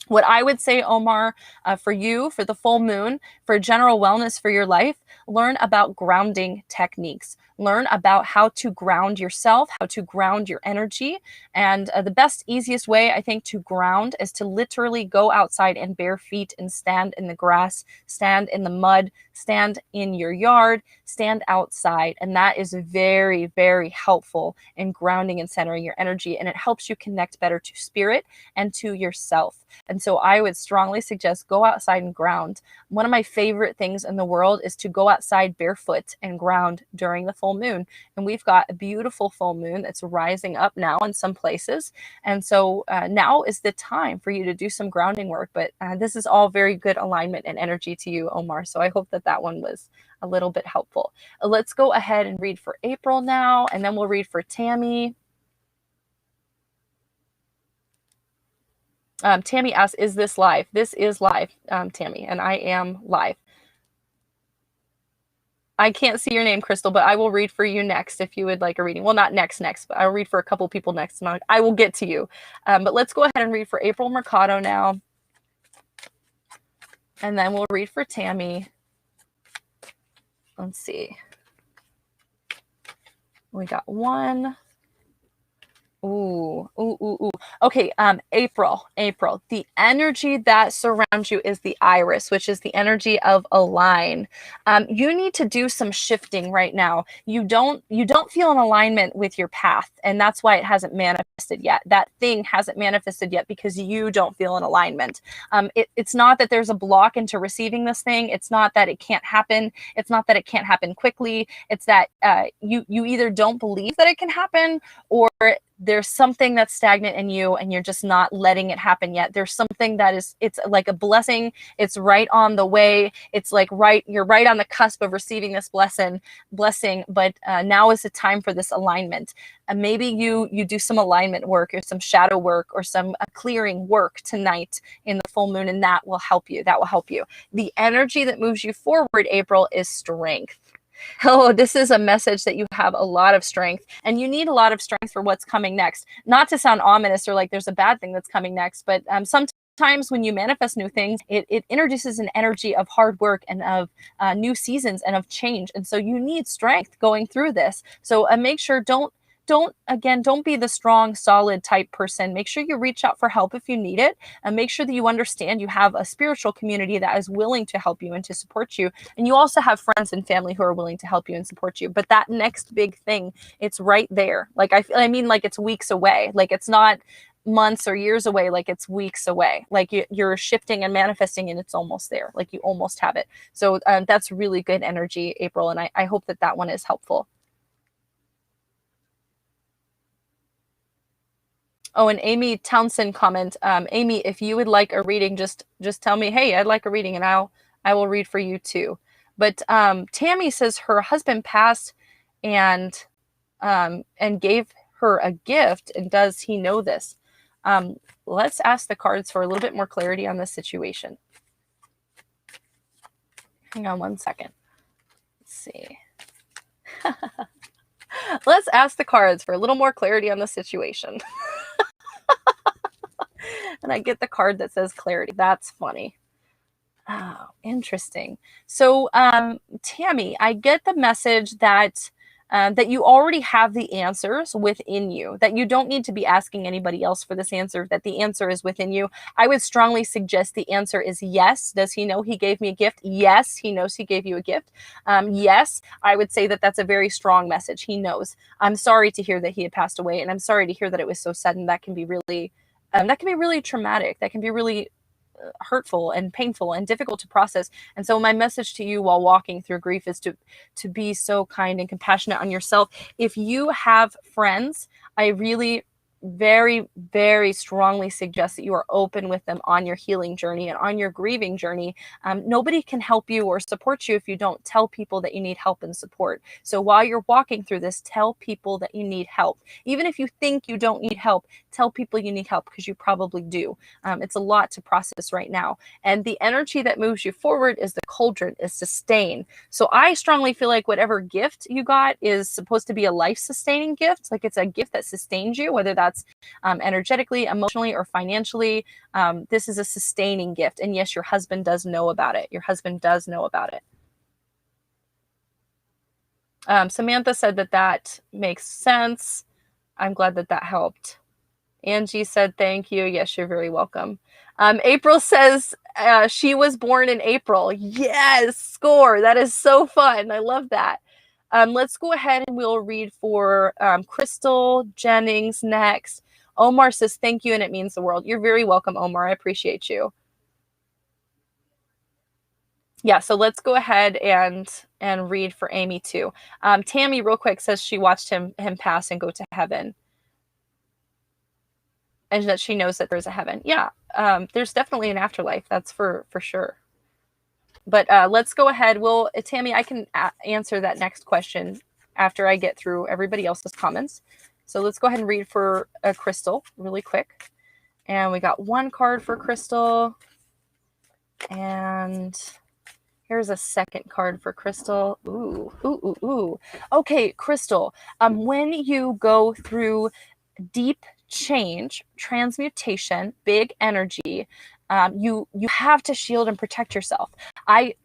What I would say, Omar, for you, for the full moon, for general wellness for your life, learn about grounding techniques. Learn about how to ground yourself, how to ground your energy. And the best, easiest way, I think, to ground is to literally go outside and bare feet and stand in the grass, stand in the mud, stand in your yard, stand outside. And that is very, very helpful in grounding and centering your energy. And it helps you connect better to spirit and to yourself. And so I would strongly suggest go outside and ground. One of my favorite things in the world is to go outside barefoot and ground during the full moon. And we've got a beautiful full moon that's rising up now in some places. And so now is the time for you to do some grounding work. But this is all very good alignment and energy to you, Omar. So I hope that that one was a little bit helpful. Let's go ahead and read for April now, and then we'll read for Tammy. Tammy asks, is this live? This is live, Tammy, and I am live. I can't see your name, Krystle, but I will read for you next if you would like a reading. Well, not next, but I'll read for a couple people next, and I will get to you. But let's go ahead and read for April Mercado now. And then we'll read for Tammy. Let's see. We got one. Ooh. Okay, April. The energy that surrounds you is the iris, which is the energy of align. You need to do some shifting right now. You don't feel in alignment with your path, and that's why it hasn't manifested yet. That thing hasn't manifested yet because you don't feel in alignment. It's not that there's a block into receiving this thing. It's not that it can't happen. It's not that it can't happen quickly. It's that you either don't believe that it can happen, or there's something that's stagnant in you and you're just not letting it happen yet. There's something that is, it's like a blessing. It's right on the way. It's like you're right on the cusp of receiving this blessing, but now is the time for this alignment. And maybe you do some alignment work or some shadow work or some clearing work tonight in the full moon, and that will help you. The energy that moves you forward, April, is strength. Oh, this is a message that you have a lot of strength, and you need a lot of strength for what's coming next. Not to sound ominous or like there's a bad thing that's coming next, but sometimes when you manifest new things, it introduces an energy of hard work and of new seasons and of change. And so you need strength going through this. So make sure don't be the strong, solid type person. Make sure you reach out for help if you need it, and make sure that you understand you have a spiritual community that is willing to help you and to support you. And you also have friends and family who are willing to help you and support you. But that next big thing, it's right there. Like I mean, like it's weeks away. Like it's not months or years away. Like it's weeks away. Like you're shifting and manifesting, and it's almost there. Like you almost have it. So that's really good energy, April. And I hope that that one is helpful. Oh, and Amy Townsend comment, Amy, if you would like a reading, just tell me, hey, I'd like a reading, and I will read for you too. But Tammy says her husband passed and gave her a gift, and does he know this? Let's ask the cards for a little bit more clarity on this situation. Hang on one second. Let's see. Let's ask the cards for a little more clarity on the situation. And I get the card that says clarity. That's funny. Oh, interesting. So, Tammy, I get the message that you already have the answers within you, that you don't need to be asking anybody else for this answer, that the answer is within you. I would strongly suggest the answer is yes. Does he know he gave me a gift? Yes, he knows he gave you a gift. Yes, I would say that that's a very strong message. He knows. I'm sorry to hear that he had passed away, and I'm sorry to hear that it was so sudden. That can be really traumatic. That can be really hurtful and painful and difficult to process. And so my message to you while walking through grief is to be so kind and compassionate on yourself. If you have friends, I really very, very strongly suggest that you are open with them on your healing journey and on your grieving journey. Nobody can help you or support you if you don't tell people that you need help and support. So while you're walking through this, tell people that you need help. Even if you think you don't need help, tell people you need help, because you probably do. It's a lot to process right now. And the energy that moves you forward is the cauldron, is sustain. So I strongly feel like whatever gift you got is supposed to be a life-sustaining gift. Like it's a gift that sustains you, whether that's energetically, emotionally, or financially. This is a sustaining gift. And yes, your husband does know about it. Your husband does know about it. Samantha said that makes sense. I'm glad that helped. Angie said, thank you. Yes, you're very welcome. April says, She was born in April. Yes, score. That is so fun. I love that. Let's go ahead and we'll read for Krystle Jennings next. Omar says, thank you, and it means the world. You're very welcome, Omar. I appreciate you. Yeah, so let's go ahead and read for Amy too. Tammy, real quick, says she watched him pass and go to heaven, and that she knows that there's a heaven. Yeah, there's definitely an afterlife. That's for sure. But let's go ahead. Tammy, I can answer that next question after I get through everybody else's comments. So let's go ahead and read for Krystle really quick. And we got one card for Krystle, and here's a second card for Krystle. Ooh. Okay, Krystle. When you go through deep change, transmutation, big energy, you have to shield and protect yourself. I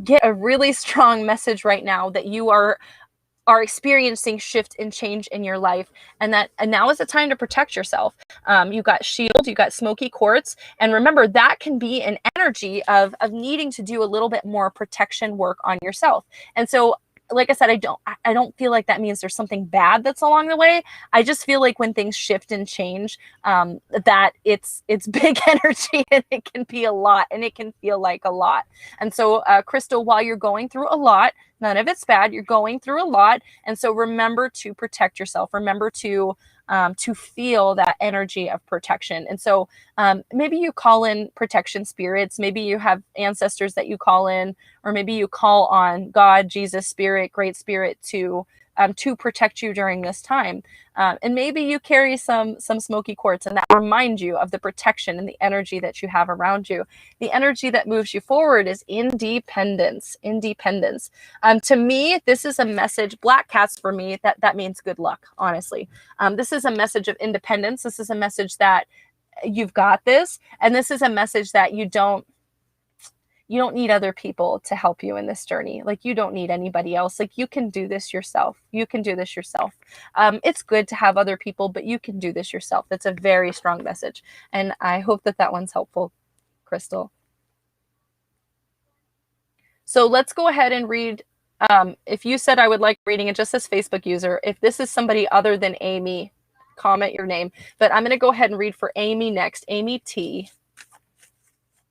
get a really strong message right now that you are experiencing shift and change in your life, and now is the time to protect yourself. You got shield, you got smoky quartz, and remember that can be an energy of needing to do a little bit more protection work on yourself. And so, like I said, I don't feel like that means there's something bad that's along the way. I just feel like when things shift and change, that it's big energy, and it can be a lot, and it can feel like a lot. And so, Krystle, while you're going through a lot, none of it's bad. You're going through a lot. And so remember to protect yourself. Remember to feel that energy of protection. And so maybe you call in protection spirits. Maybe you have ancestors that you call in, or maybe you call on God, Jesus, Spirit, Great Spirit to protect you during this time. And maybe you carry some smoky quartz, and that reminds you of the protection and the energy that you have around you. The energy that moves you forward is independence. To me, this is a message, black cats for me, that means good luck, honestly. This is a message of independence. This is a message that you've got this. And this is a message that you don't need other people to help you in this journey. Like, you don't need anybody else. Like, you can do this yourself. It's good to have other people, but you can do this yourself. That's a very strong message. And I hope that one's helpful, Krystle. So let's go ahead and read. If you said I would like reading, it just says Facebook user. If this is somebody other than Amy, comment your name. But I'm going to go ahead and read for Amy next. Amy T.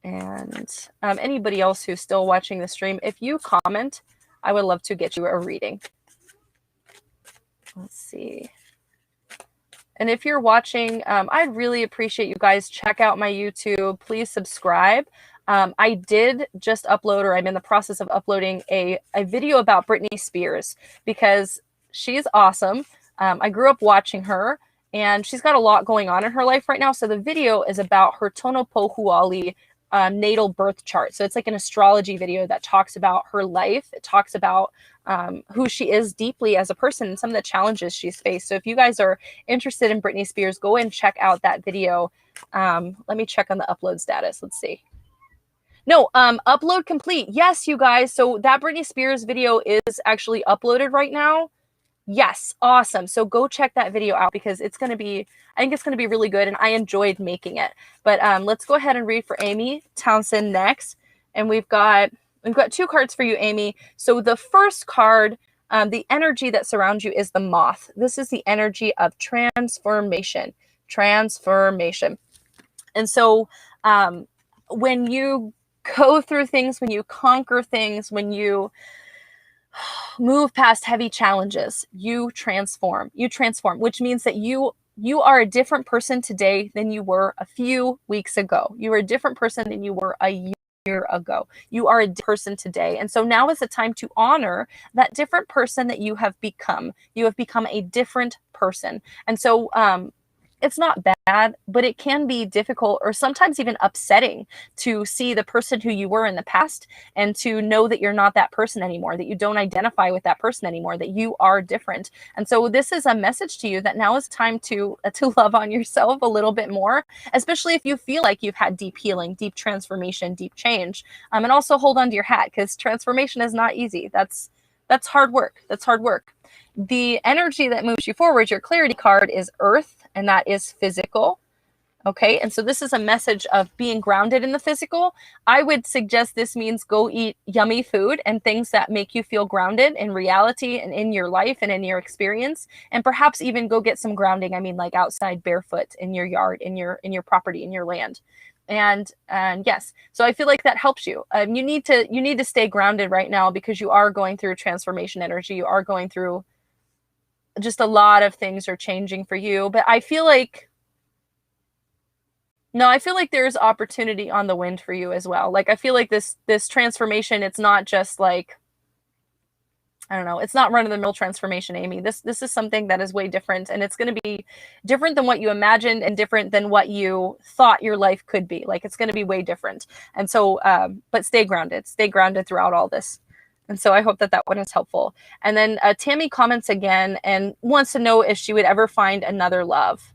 And anybody else who's still watching the stream, if you comment, I would love to get you a reading. Let's see. And if you're watching, I'd really appreciate you guys check out my YouTube. Please subscribe. I did just upload, or I'm in the process of uploading a video about Brittany Spears, because she's awesome. I grew up watching her, and she's got a lot going on in her life right now. So the video is about her Tonopohuali natal birth chart. So it's like an astrology video that talks about her life. It talks about who she is deeply as a person and some of the challenges she's faced. So if you guys are interested in Brittany Spears, go and check out that video. Let me check on the upload status. Let's see. No, upload complete. Yes, you guys. So that Brittany Spears video is actually uploaded right now. Yes, awesome. So go check that video out, because I think it's going to be really good, and I enjoyed making it. But let's go ahead and read for Amy Townsend next. And we've got two cards for you, Amy. So the first card, the energy that surrounds you is the moth. This is the energy of transformation. And so when you go through things, when you conquer things, when you move past heavy challenges, you transform, which means that you are a different person today than you were a few weeks ago. You are a different person than you were a year ago. You are a different person today. And so now is the time to honor that different person that you have become. You have become a different person. And so it's not bad, but it can be difficult, or sometimes even upsetting, to see the person who you were in the past, and to know that you're not that person anymore, that you don't identify with that person anymore, that you are different. And so this is a message to you that now is time to love on yourself a little bit more, especially if you feel like you've had deep healing, deep transformation, deep change. And also hold on to your hat, because transformation is not easy. That's hard work. The energy that moves you forward, your clarity card, is Earth, and that is physical. Okay, and so this is a message of being grounded in the physical. I would suggest this means go eat yummy food and things that make you feel grounded in reality and in your life and in your experience, and perhaps even go get some grounding. I mean, like outside barefoot in your yard, in your property, in your land. And yes, so I feel like that helps you. You need to stay grounded right now because you are going through transformation energy. You are going through just a lot of things are changing for you, but I feel like there's opportunity on the wind for you as well. Like, I feel like this transformation, it's not just like, I don't know, it's not run-of-the-mill transformation, Amy. This is something that is way different, and it's going to be different than what you imagined and different than what you thought your life could be. Like, it's going to be way different. And so, but stay grounded throughout all this. And so I hope that one is helpful. And then Tammy comments again and wants to know if she would ever find another love.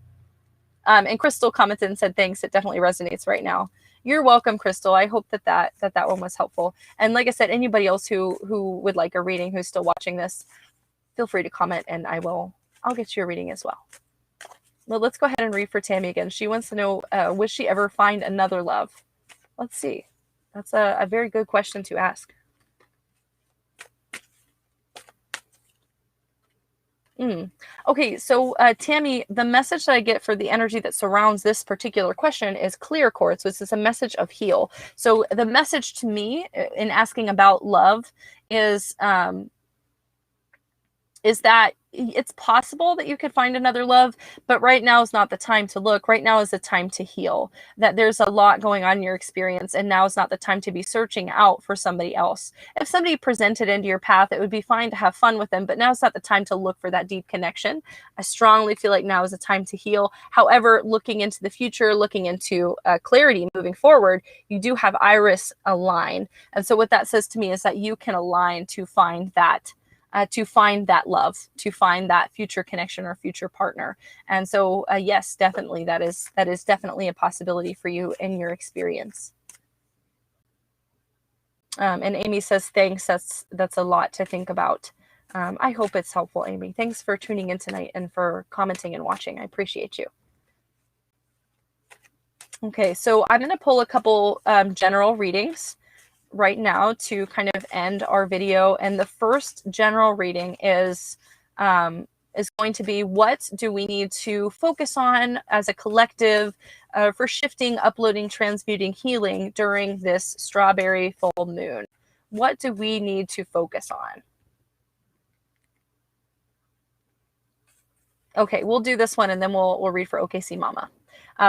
And Krystle commented and said, thanks, it definitely resonates right now. You're welcome, Krystle. I hope that one was helpful. And like I said, anybody else who would like a reading, who's still watching this, feel free to comment and I'll get you a reading as well. Well, let's go ahead and read for Tammy again. She wants to know, would she ever find another love? Let's see. That's a very good question to ask. Okay, so Tammy, the message that I get for the energy that surrounds this particular question is clear quartz, which is a message of heal. So the message to me in asking about love is that it's possible that you could find another love, but right now is not the time to look. Right now is the time to heal. That there's a lot going on in your experience, and now is not the time to be searching out for somebody else. If somebody presented into your path, it would be fine to have fun with them, but now is not the time to look for that deep connection. I strongly feel like now is the time to heal. However, looking into the future, looking into clarity moving forward, you do have Iris align. And so what that says to me is that you can align to find that love, to find that future connection or future partner. And so, yes, definitely, that is definitely a possibility for you in your experience. And Amy says, thanks. That's a lot to think about. I hope it's helpful, Amy. Thanks for tuning in tonight and for commenting and watching. I appreciate you. Okay, so I'm going to pull a couple general readings right now to kind of end our video. And the first general reading is going to be, what do we need to focus on as a collective for shifting, uploading, transmuting, healing during this strawberry full moon? What do we need to focus on? Okay, we'll do this one and then we'll read for OKCMomma.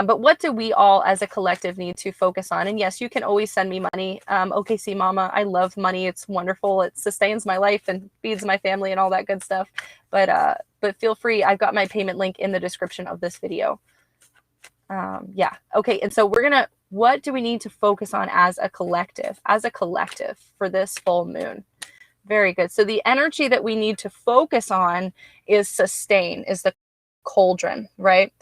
But what do we all as a collective need to focus on? And yes, you can always send me money. OKCMomma, I love money. It's wonderful. It sustains my life and feeds my family and all that good stuff. But feel free. I've got my payment link in the description of this video. Yeah. Okay. And so what do we need to focus on as a collective for this full moon? Very good. So the energy that we need to focus on is sustain, is the cauldron, right?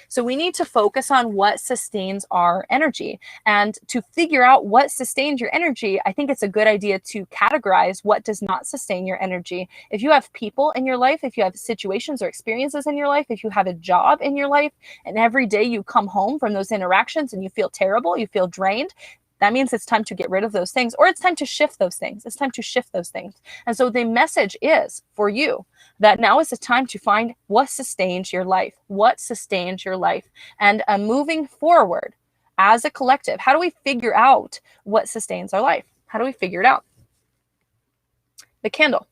So we need to focus on what sustains our energy. And to figure out what sustains your energy, I think it's a good idea to categorize what does not sustain your energy. If you have people in your life, if you have situations or experiences in your life, if you have a job in your life, and every day you come home from those interactions and you feel terrible, you feel drained, that means it's time to get rid of those things, or it's time to shift those things. It's time to shift those things. And so the message is for you that now is the time to find what sustains your life, And moving forward as a collective, how do we figure out what sustains our life? How do we figure it out? The candle,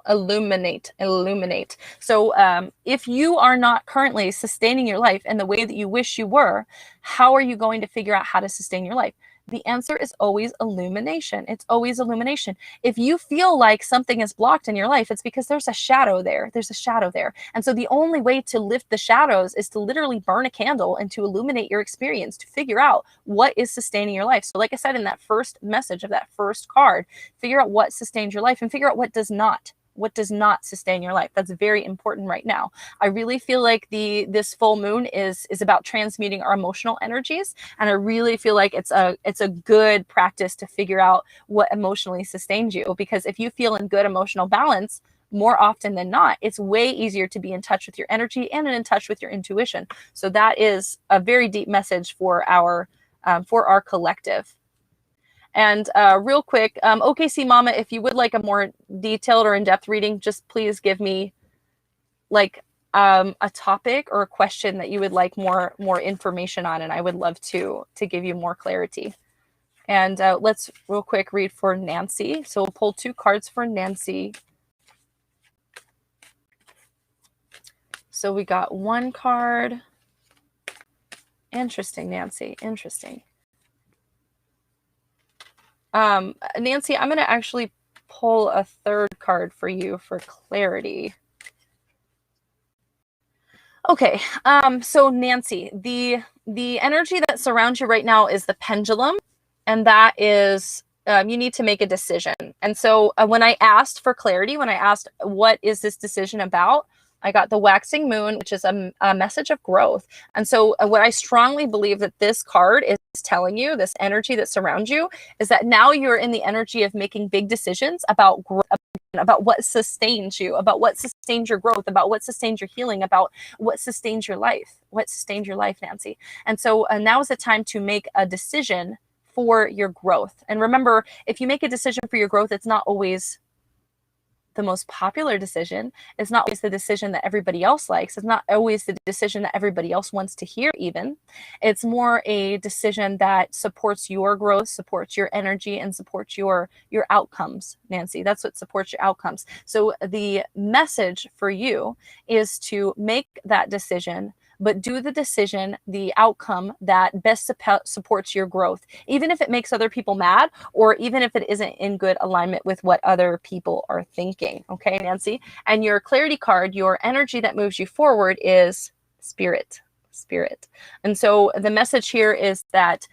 illuminate. So if you are not currently sustaining your life in the way that you wish you were, how are you going to figure out how to sustain your life? The answer is always illumination. It's always illumination. If you feel like something is blocked in your life, it's because there's a shadow there. And so the only way to lift the shadows is to literally burn a candle and to illuminate your experience, to figure out what is sustaining your life. So like I said in that first message of that first card, figure out what sustains your life and figure out what does not sustain your life. That's very important right now. I really feel like this full moon is about transmuting our emotional energies. And I really feel like it's a good practice to figure out what emotionally sustains you. Because if you feel in good emotional balance, more often than not, it's way easier to be in touch with your energy and in touch with your intuition. So that is a very deep message for our collective. And real quick, OKCMomma, if you would like a more detailed or in-depth reading, just please give me like a topic or a question that you would like more information on, and I would love to give you more clarity. And let's real quick read for Nancy. So we'll pull 2 cards for Nancy. So we got 1 card. Interesting, Nancy. Interesting. Nancy, I'm going to actually pull a 3rd card for you for clarity. Okay, so Nancy, the energy that surrounds you right now is the pendulum, and that is you need to make a decision. And so when I asked for clarity, when I asked what is this decision about, I got the waxing moon, which is a message of growth. And so what I strongly believe that this card is telling you, this energy that surrounds you, is that now you're in the energy of making big decisions about growth, about what sustains you, about what sustains your growth, about what sustains your healing, about what sustains your life, Nancy. And so now is the time to make a decision for your growth. And remember, if you make a decision for your growth, it's not always the most popular decision. It's not always the decision that everybody else likes. It's not always the decision that everybody else wants to hear even. It's more a decision that supports your growth, supports your energy, and supports your outcomes, Nancy. That's what supports your outcomes. So the message for you is to make that decision, but do the decision, the outcome that best supports your growth, even if it makes other people mad, or even if it isn't in good alignment with what other people are thinking. Okay, Nancy? And your clarity card, your energy that moves you forward is spirit. And so the message here is that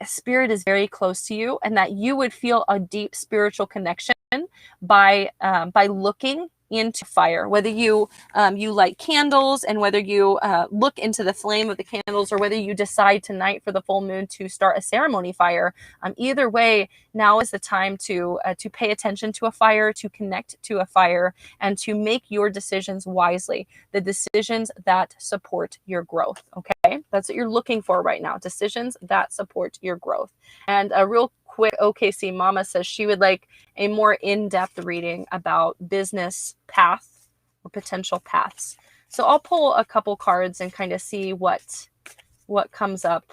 spirit is very close to you, and that you would feel a deep spiritual connection by looking into fire, whether you light candles, and whether you look into the flame of the candles, or whether you decide tonight for the full moon to start a ceremony fire. Either way, now is the time to pay attention to a fire, to connect to a fire, and to make your decisions wisely, the decisions that support your growth. Okay, that's what you're looking for right now, decisions that support your growth. And a real quick, OKCMomma says she would like a more in-depth reading about business path or potential paths. So I'll pull a couple cards and kind of see what comes up.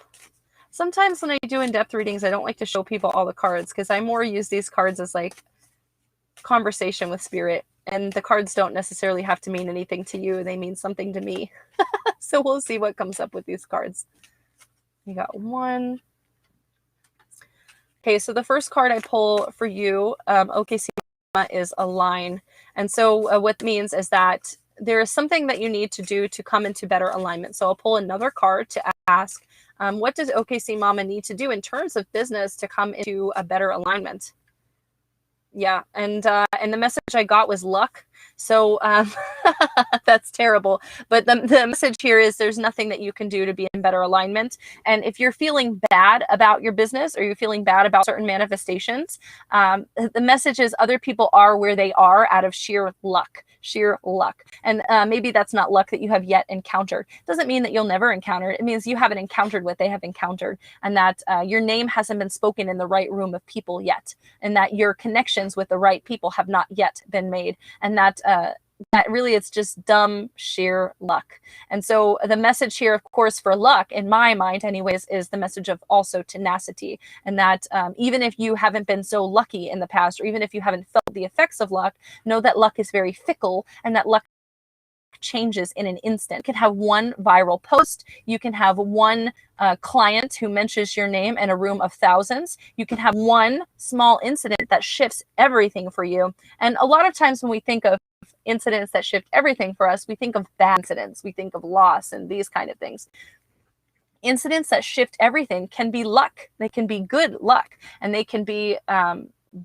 Sometimes when I do in-depth readings, I don't like to show people all the cards, because I more use these cards as like conversation with spirit, and the cards don't necessarily have to mean anything to you. They mean something to me. So we'll see what comes up with these cards. You got 1. Okay, so the first card I pull for you, OKCMomma, is a line. And so what it means is that there is something that you need to do to come into better alignment. So I'll pull another card to ask, what does OKCMomma need to do in terms of business to come into a better alignment? Yeah, and the message I got was luck. So that's terrible. But the message here is there's nothing that you can do to be in better alignment. And if you're feeling bad about your business, or you're feeling bad about certain manifestations, the message is other people are where they are out of sheer luck. And maybe that's not luck that you have yet encountered. Doesn't mean that you'll never encounter it. It means you haven't encountered what they have encountered, and that your name hasn't been spoken in the right room of people yet, and that your connections with the right people have not yet been made, and that really it's just dumb sheer luck. And so the message here, of course, for luck, in my mind anyways, is the message of also tenacity, and that even if you haven't been so lucky in the past, or even if you haven't felt the effects of luck, know that luck is very fickle, and that luck changes in an instant. You can have one viral post, you can have one client who mentions your name in a room of thousands, you can have one small incident that shifts everything for you. And a lot of times when we think of incidents that shift everything for us, we think of bad incidents, we think of loss and these kind of things. Incidents that shift everything can be luck. They can be good luck, and they can be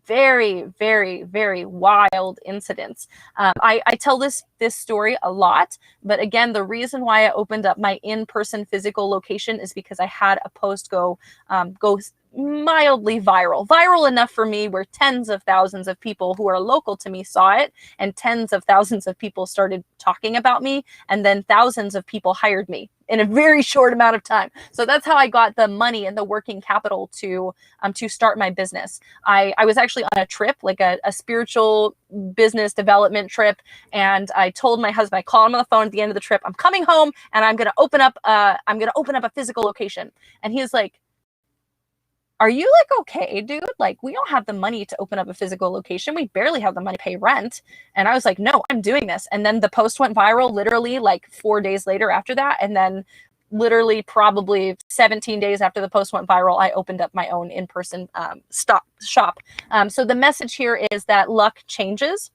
very, very, very wild incidents. I tell this story a lot, but again, the reason why I opened up my in-person physical location is because I had a post go mildly viral enough for me where tens of thousands of people who are local to me saw it, and tens of thousands of people started talking about me, and then thousands of people hired me in a very short amount of time. So that's how I got the money and the working capital to start my business. I was actually on a trip, like a spiritual business development trip, and I told my husband, I called him on the phone at the end of the trip, I'm coming home and I'm gonna open up a physical location. And he was like, are you like okay, dude? Like, we don't have the money to open up a physical location. We barely have the money to pay rent. And I was like, no, I'm doing this. And then the post went viral literally like 4 days later after that. And then literally probably 17 days after the post went viral, I opened up my own in-person shop. So the message here is that luck changes,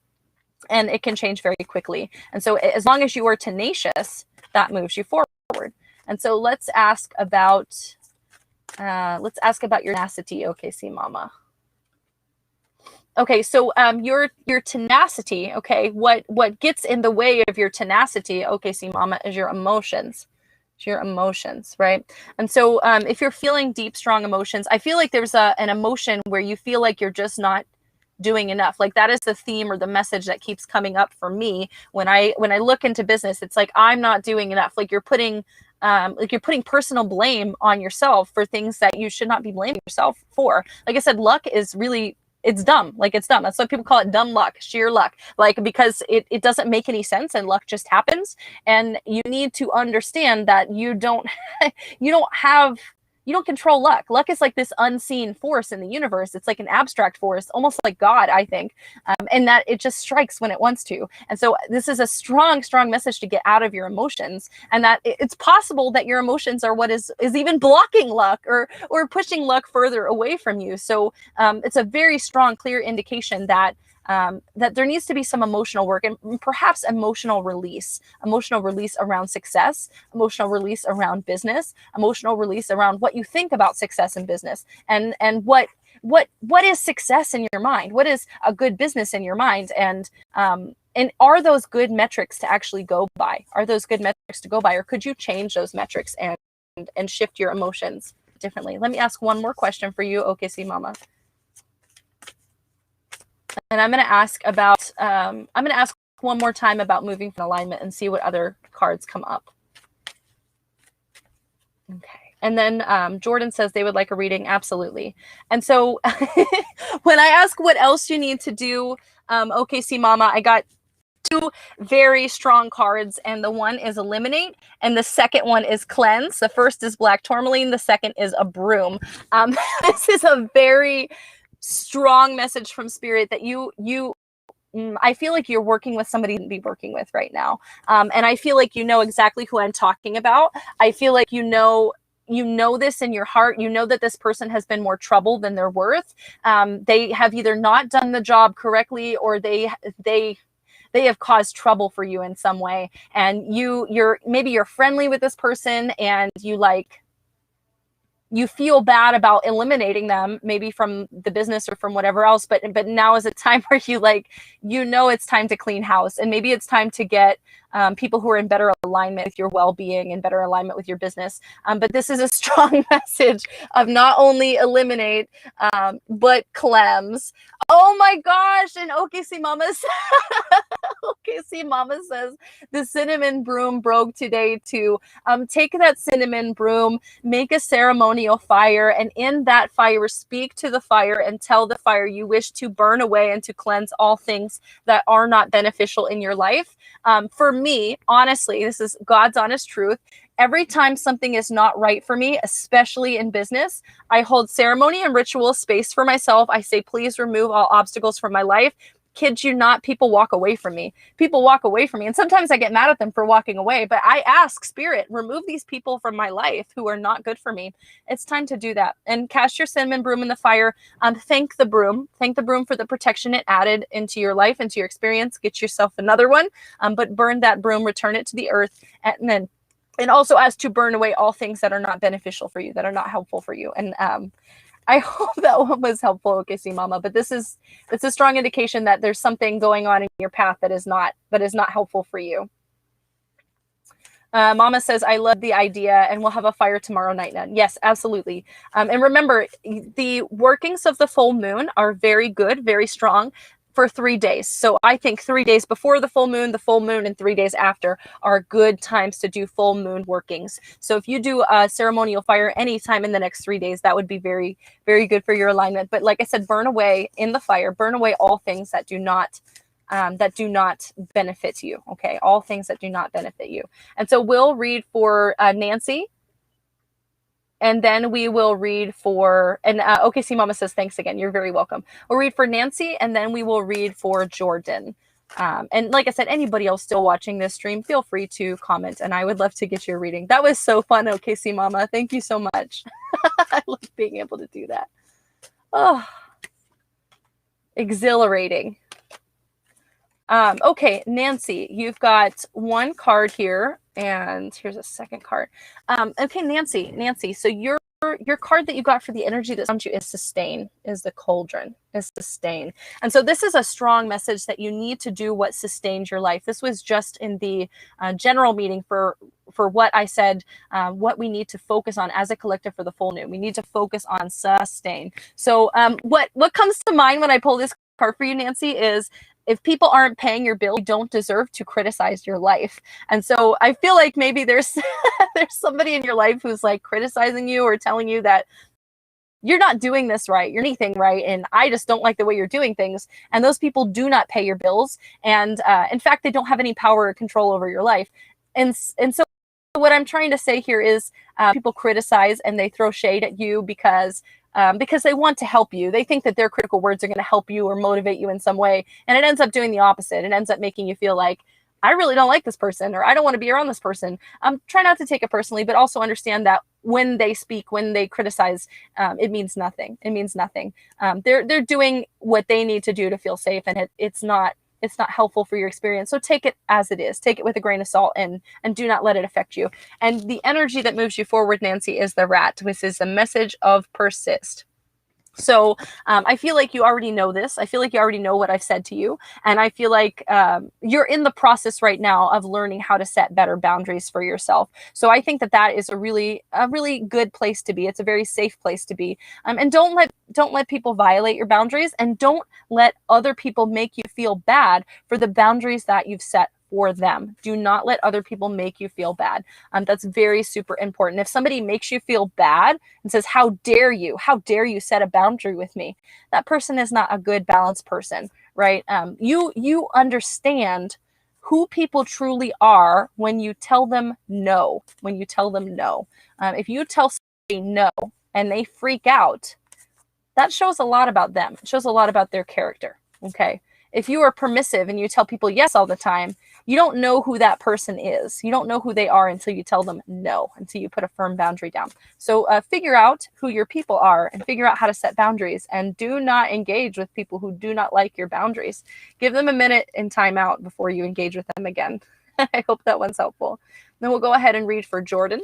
and it can change very quickly. And so as long as you are tenacious, that moves you forward. And so let's ask about your tenacity, OKCMomma. Okay, so your tenacity, okay, what gets in the way of your tenacity, OKCMomma, is your emotions. It's your emotions, right? And so if you're feeling deep, strong emotions, I feel like there's an emotion where you feel like you're just not doing enough. Like, that is the theme or the message that keeps coming up for me when I look into business. It's like, I'm not doing enough. Like, you're putting personal blame on yourself for things that you should not be blaming yourself for. Like I said, luck is really, it's dumb. Like, it's dumb. That's why people call it dumb luck, sheer luck. Like, because it doesn't make any sense, and luck just happens. And you need to understand that you don't control luck. Luck is like this unseen force in the universe. It's like an abstract force, almost like God, I think, and that it just strikes when it wants to. And so this is a strong, strong message to get out of your emotions, and that it's possible that your emotions are what is even blocking luck or pushing luck further away from you. So it's a very strong, clear indication that that there needs to be some emotional work, and perhaps emotional release around success, emotional release around business, emotional release around what you think about success in business, and what is success in your mind? What is a good business in your mind? And are those good metrics to actually go by? Are those good metrics to go by, or could you change those metrics and shift your emotions differently? Let me ask one more question for you, OKCMomma. And I'm going to ask one more time about moving from alignment and see what other cards come up. Okay. And then Jordan says they would like a reading. Absolutely. And so when I ask what else you need to do, OKCMomma, I got two very strong cards, and the one is eliminate, and the second one is cleanse. The first is black tourmaline. The second is a broom. This is a very strong message from spirit that I feel like you're working with somebody to be working with right now. And I feel like you know exactly who I'm talking about. I feel like you know this in your heart. You know that this person has been more trouble than they're worth. They have either not done the job correctly, or they have caused trouble for you in some way. And maybe you're friendly with this person, and you feel bad about eliminating them, maybe from the business or from whatever else, but now is a time where it's time to clean house, and maybe it's time to get people who are in better alignment with your well-being and better alignment with your business. But this is a strong message of not only eliminate, but cleanse. Oh my gosh! And OKCMomma says the cinnamon broom broke today too. Take that cinnamon broom, make a ceremonial fire, and in that fire, speak to the fire and tell the fire you wish to burn away and to cleanse all things that are not beneficial in your life. For me, honestly, this is God's honest truth. Every time something is not right for me, especially in business, I hold ceremony and ritual space for myself. I say, please remove all obstacles from my life. Kid you not, people walk away from me. People walk away from me. And sometimes I get mad at them for walking away, but I ask spirit, remove these people from my life who are not good for me. It's time to do that. And cast your cinnamon broom in the fire. Thank the broom. Thank the broom for the protection it added into your life, into your experience. Get yourself another one, but burn that broom, return it to the earth, and also as to burn away all things that are not beneficial for you, that are not helpful for you. And I hope that one was helpful, OKCMomma. But it's a strong indication that there's something going on in your path that is not helpful for you. Mama says, I love the idea and we'll have a fire tomorrow night, Ned. Yes, absolutely. And remember, the workings of the full moon are very good, very strong for 3 days. So I think 3 days before the full moon, and 3 days after are good times to do full moon workings. So if you do a ceremonial fire anytime in the next 3 days, that would be very, very good for your alignment. But like I said, burn away in the fire, burn away all things that do not benefit you. Okay, all things that do not benefit you. And so we'll read for Nancy, and then we will read for, and OKCMomma says, thanks again. You're very welcome. We'll read for Nancy, and then we will read for Jordan. And like I said, anybody else still watching this stream, feel free to comment, and I would love to get your reading. That was so fun, OKCMomma. Thank you so much. I love being able to do that. Oh, exhilarating. Okay, Nancy, you've got one card here, and here's a second card. Okay, Nancy, so your card that you got for the energy that's on you is sustain, is the cauldron, is sustain. And so this is a strong message that you need to do what sustains your life. This was just in the general meeting for what I said, what we need to focus on as a collective for the full moon. We need to focus on sustain. So what comes to mind when I pull this card for you, Nancy, is if people aren't paying your bill, you don't deserve to criticize your life. And so I feel like maybe there's there's somebody in your life who's like criticizing you or telling you that you're not doing this right, you're anything right, and I just don't like the way you're doing things. And those people do not pay your bills. And in fact, they don't have any power or control over your life. And so what I'm trying to say here is people criticize and they throw shade at you because they want to help you. They think that their critical words are going to help you or motivate you in some way. And it ends up doing the opposite. It ends up making you feel like, I really don't like this person, or I don't want to be around this person. Try not to take it personally, but also understand that when they speak, when they criticize, it means nothing. It means nothing. They're doing what they need to do to feel safe, and it's not helpful for your experience. So take it as it is. Take it with a grain of salt and do not let it affect you. And the energy that moves you forward, Nancy, is the rat, which is the message of persist. So I feel like you already know this. I feel like you already know what I've said to you. And I feel like you're in the process right now of learning how to set better boundaries for yourself. So I think that is a really good place to be. It's a very safe place to be. And don't let people violate your boundaries, and don't let other people make you feel bad for the boundaries that you've set for them. Do not let other people make you feel bad. That's very super important. If somebody makes you feel bad and says, how dare you set a boundary with me? That person is not a good, balanced person, right? You understand who people truly are when you tell them no, if you tell somebody no and they freak out, that shows a lot about them. It shows a lot about their character, okay? If you are permissive and you tell people yes all the time, you don't know who that person is. You don't know who they are until you tell them no, until you put a firm boundary down. So figure out who your people are and figure out how to set boundaries, and do not engage with people who do not like your boundaries. Give them a minute and time out before you engage with them again. I hope that one's helpful. Then we'll go ahead and read for Jordan.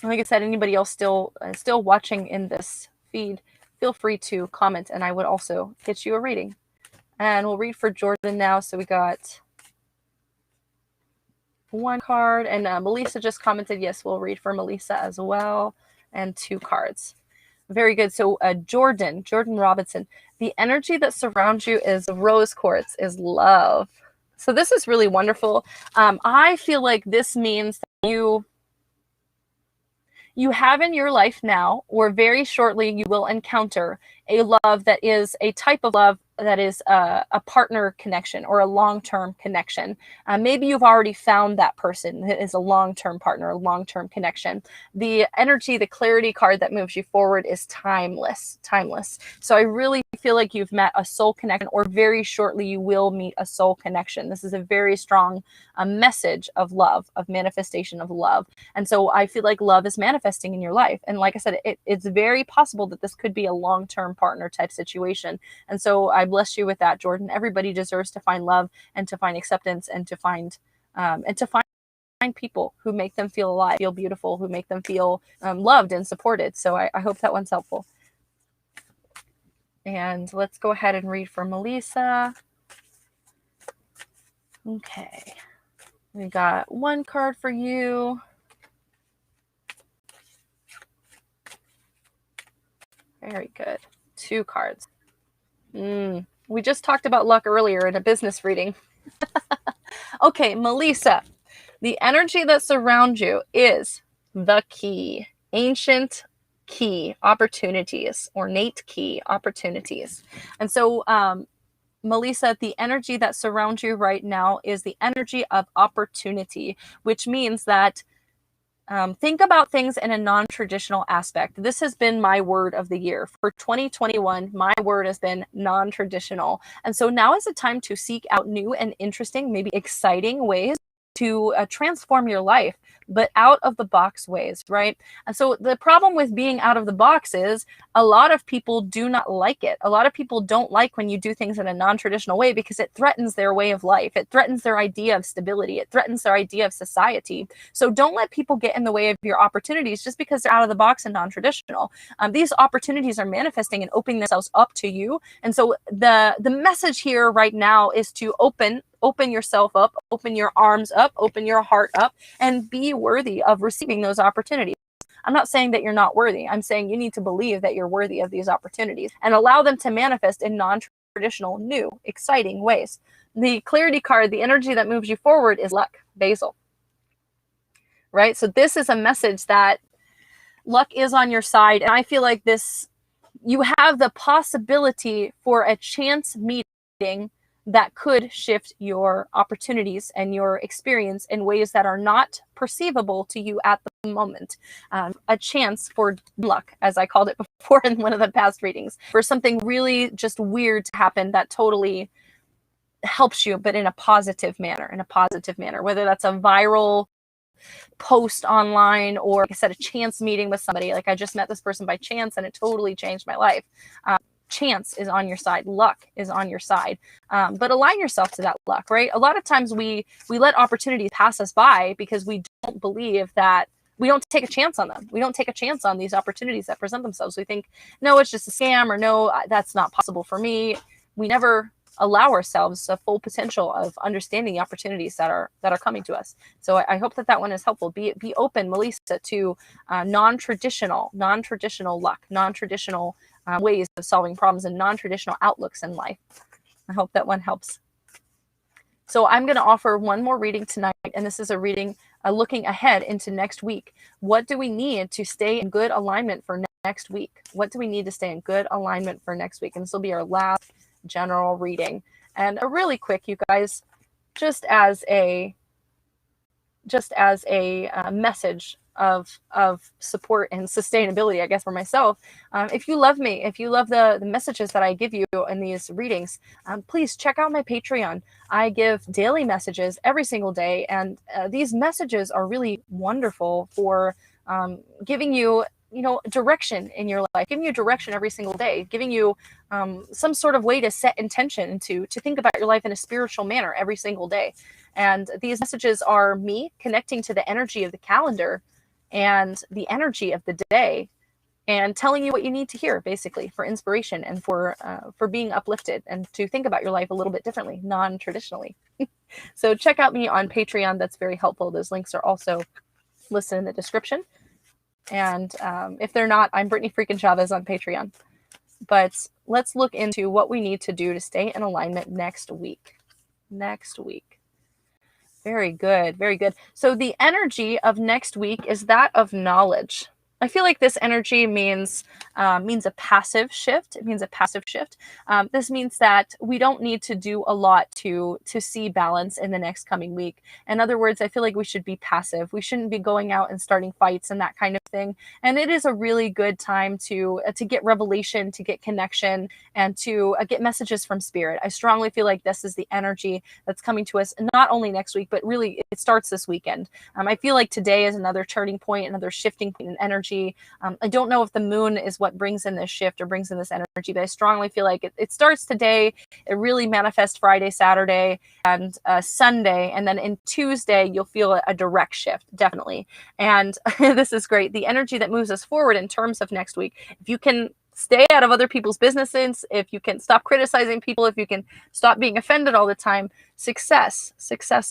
Like I said, anybody else still watching in this feed, feel free to comment, and I would also get you a reading. And we'll read for Jordan now. So we got one card, and Melesa just commented, yes, we'll read for Melesa as well, and 2 cards. Very good. So Jordan Robinson, the energy that surrounds you is rose quartz, is love. So this is really wonderful. I feel like this means that you have in your life now, or very shortly you will encounter a love that is a type of love that is a partner connection or a long-term connection. Maybe you've already found that person that is a long-term partner, a long-term connection. The energy, the clarity card that moves you forward is timeless. So I really feel like you've met a soul connection, or very shortly you will meet a soul connection. This is a very strong message of love, of manifestation of love. And so I feel like love is manifesting in your life. And like I said, it's very possible that this could be a long-term partner type situation. And so I bless you with that, Jordan. Everybody deserves to find love and to find acceptance and to find people who make them feel alive, feel beautiful, who make them feel loved and supported. So I hope that one's helpful. And let's go ahead and read for Melesa. Okay. We got one card for you. Very good. Two cards. We just talked about luck earlier in a business reading. Okay, Melesa, the energy that surrounds you is the key, ancient key, opportunities, ornate key, opportunities. And so, Melesa, the energy that surrounds you right now is the energy of opportunity, which means that think about things in a non-traditional aspect. This has been my word of the year. For 2021, my word has been non-traditional. And so now is the time to seek out new and interesting, maybe exciting ways to transform your life, but out of the box ways, right? And so the problem with being out of the box is a lot of people do not like it. A lot of people don't like when you do things in a non-traditional way because it threatens their way of life. It threatens their idea of stability. It threatens their idea of society. So don't let people get in the way of your opportunities just because they're out of the box and non-traditional. These opportunities are manifesting and opening themselves up to you. And so the message here right now is to open yourself up, open your arms up, open your heart up, and be worthy of receiving those opportunities. I'm not saying that you're not worthy. I'm saying you need to believe that you're worthy of these opportunities and allow them to manifest in non-traditional, new, exciting ways. The clarity card, the energy that moves you forward is luck, basil. Right? So this is a message that luck is on your side. And I feel like you have the possibility for a chance meeting that could shift your opportunities and your experience in ways that are not perceivable to you at the moment. A chance for luck, as I called it before in one of the past readings, for something really just weird to happen that totally helps you, but in a positive manner, whether that's a viral post online or, like I said, a chance meeting with somebody. Like I just met this person by chance and it totally changed my life. Chance is on your side. Luck is on your side. But align yourself to that luck, right? A lot of times we let opportunities pass us by because we don't believe that we don't take a chance on them. We don't take a chance on these opportunities that present themselves. We think, no, it's just a scam, or no, that's not possible for me. We never allow ourselves a full potential of understanding the opportunities that are coming to us. So I hope that one is helpful. Be open, Melesa, to non-traditional luck, non-traditional ways of solving problems and non-traditional outlooks in life. I hope that one helps. So I'm going to offer one more reading tonight, and this is a reading looking ahead into next week. What do we need to stay in good alignment for next week? What do we need to stay in good alignment for next week? And this will be our last general reading. And a really quick, you guys, just as a message of support and sustainability, I guess, for myself. If you love me, if you love the messages that I give you in these readings, please check out my Patreon. I give daily messages every single day, and these messages are really wonderful for giving you, direction in your life, giving you direction every single day, giving you some sort of way to set intention and to think about your life in a spiritual manner every single day. And these messages are me connecting to the energy of the calendar and the energy of the day, and telling you what you need to hear, basically, for inspiration and for being uplifted and to think about your life a little bit differently, non-traditionally. So check out me on Patreon. That's very helpful. Those links are also listed in the description. And if they're not, I'm Brittany freaking Chavez on Patreon. But let's look into what we need to do to stay in alignment next week. Very good. Very good. So the energy of next week is that of knowledge. I feel like this energy means a passive shift. It means a passive shift. This means that we don't need to do a lot to see balance in the next coming week. In other words, I feel like we should be passive. We shouldn't be going out and starting fights and that kind of thing. And it is a really good time to get revelation, to get connection, and to get messages from spirit. I strongly feel like this is the energy that's coming to us, not only next week, but really it starts this weekend. I feel like today is another turning point, another shifting point in energy. I don't know if the moon is what brings in this shift or brings in this energy, but I strongly feel like it starts today. It really manifests Friday, Saturday, and Sunday. And then in Tuesday, you'll feel a direct shift, definitely. And this is great. The energy that moves us forward in terms of next week, if you can stay out of other people's businesses, if you can stop criticizing people, if you can stop being offended all the time, success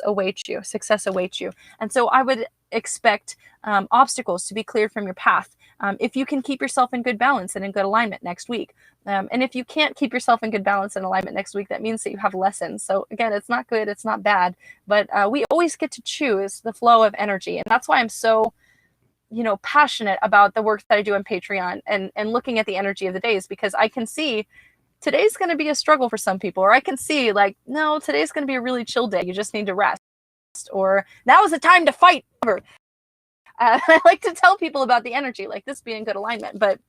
awaits you. Success awaits you. And so I would expect obstacles to be cleared from your path. If you can keep yourself in good balance and in good alignment next week. And if you can't keep yourself in good balance and alignment next week, that means that you have lessons. So again, it's not good, it's not bad, but we always get to choose the flow of energy. And that's why I'm so, passionate about the work that I do on Patreon and looking at the energy of the days, because I can see today's going to be a struggle for some people, or I can see like, no, today's going to be a really chill day. You just need to rest, or now is the time to fight. I like to tell people about the energy, like this being good alignment. But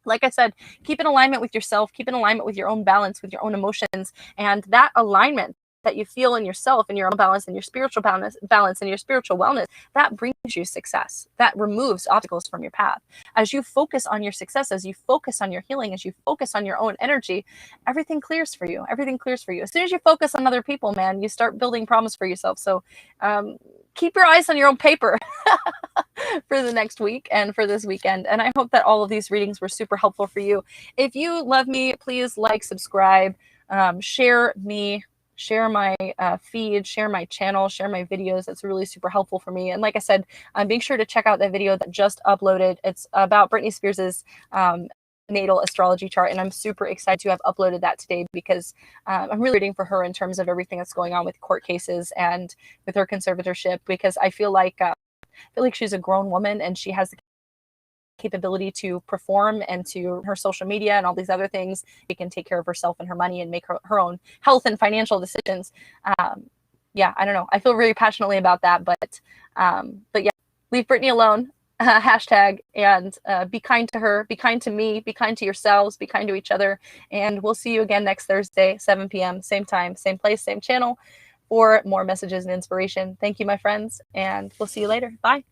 like I said, keep in alignment with yourself, keep in alignment with your own balance, with your own emotions, and that alignment that you feel in yourself and your own balance and your spiritual balance and your spiritual wellness, that brings you success. That removes obstacles from your path. As you focus on your success, as you focus on your healing, as you focus on your own energy, everything clears for you. Everything clears for you. As soon as you focus on other people, man, you start building problems for yourself. So keep your eyes on your own paper for the next week and for this weekend. And I hope that all of these readings were super helpful for you. If you love me, please like, subscribe, share me, share my feed, share my channel, share my videos. That's really super helpful for me. And like I said, make sure to check out that video that just uploaded. It's about Britney Spears's natal astrology chart, and I'm super excited to have uploaded that today because I'm really rooting for her in terms of everything that's going on with court cases and with her conservatorship, because I feel like she's a grown woman and she has the capability to perform, and to her social media and all these other things, she can take care of herself and her money and make her own health and financial decisions. Yeah, I don't know. I feel really passionately about that, but yeah, leave Brittany alone. Hashtag, and be kind to her, be kind to me, be kind to yourselves, be kind to each other. And we'll see you again next Thursday, 7 p.m., same time, same place, same channel, for more messages and inspiration. Thank you, my friends, and we'll see you later. Bye.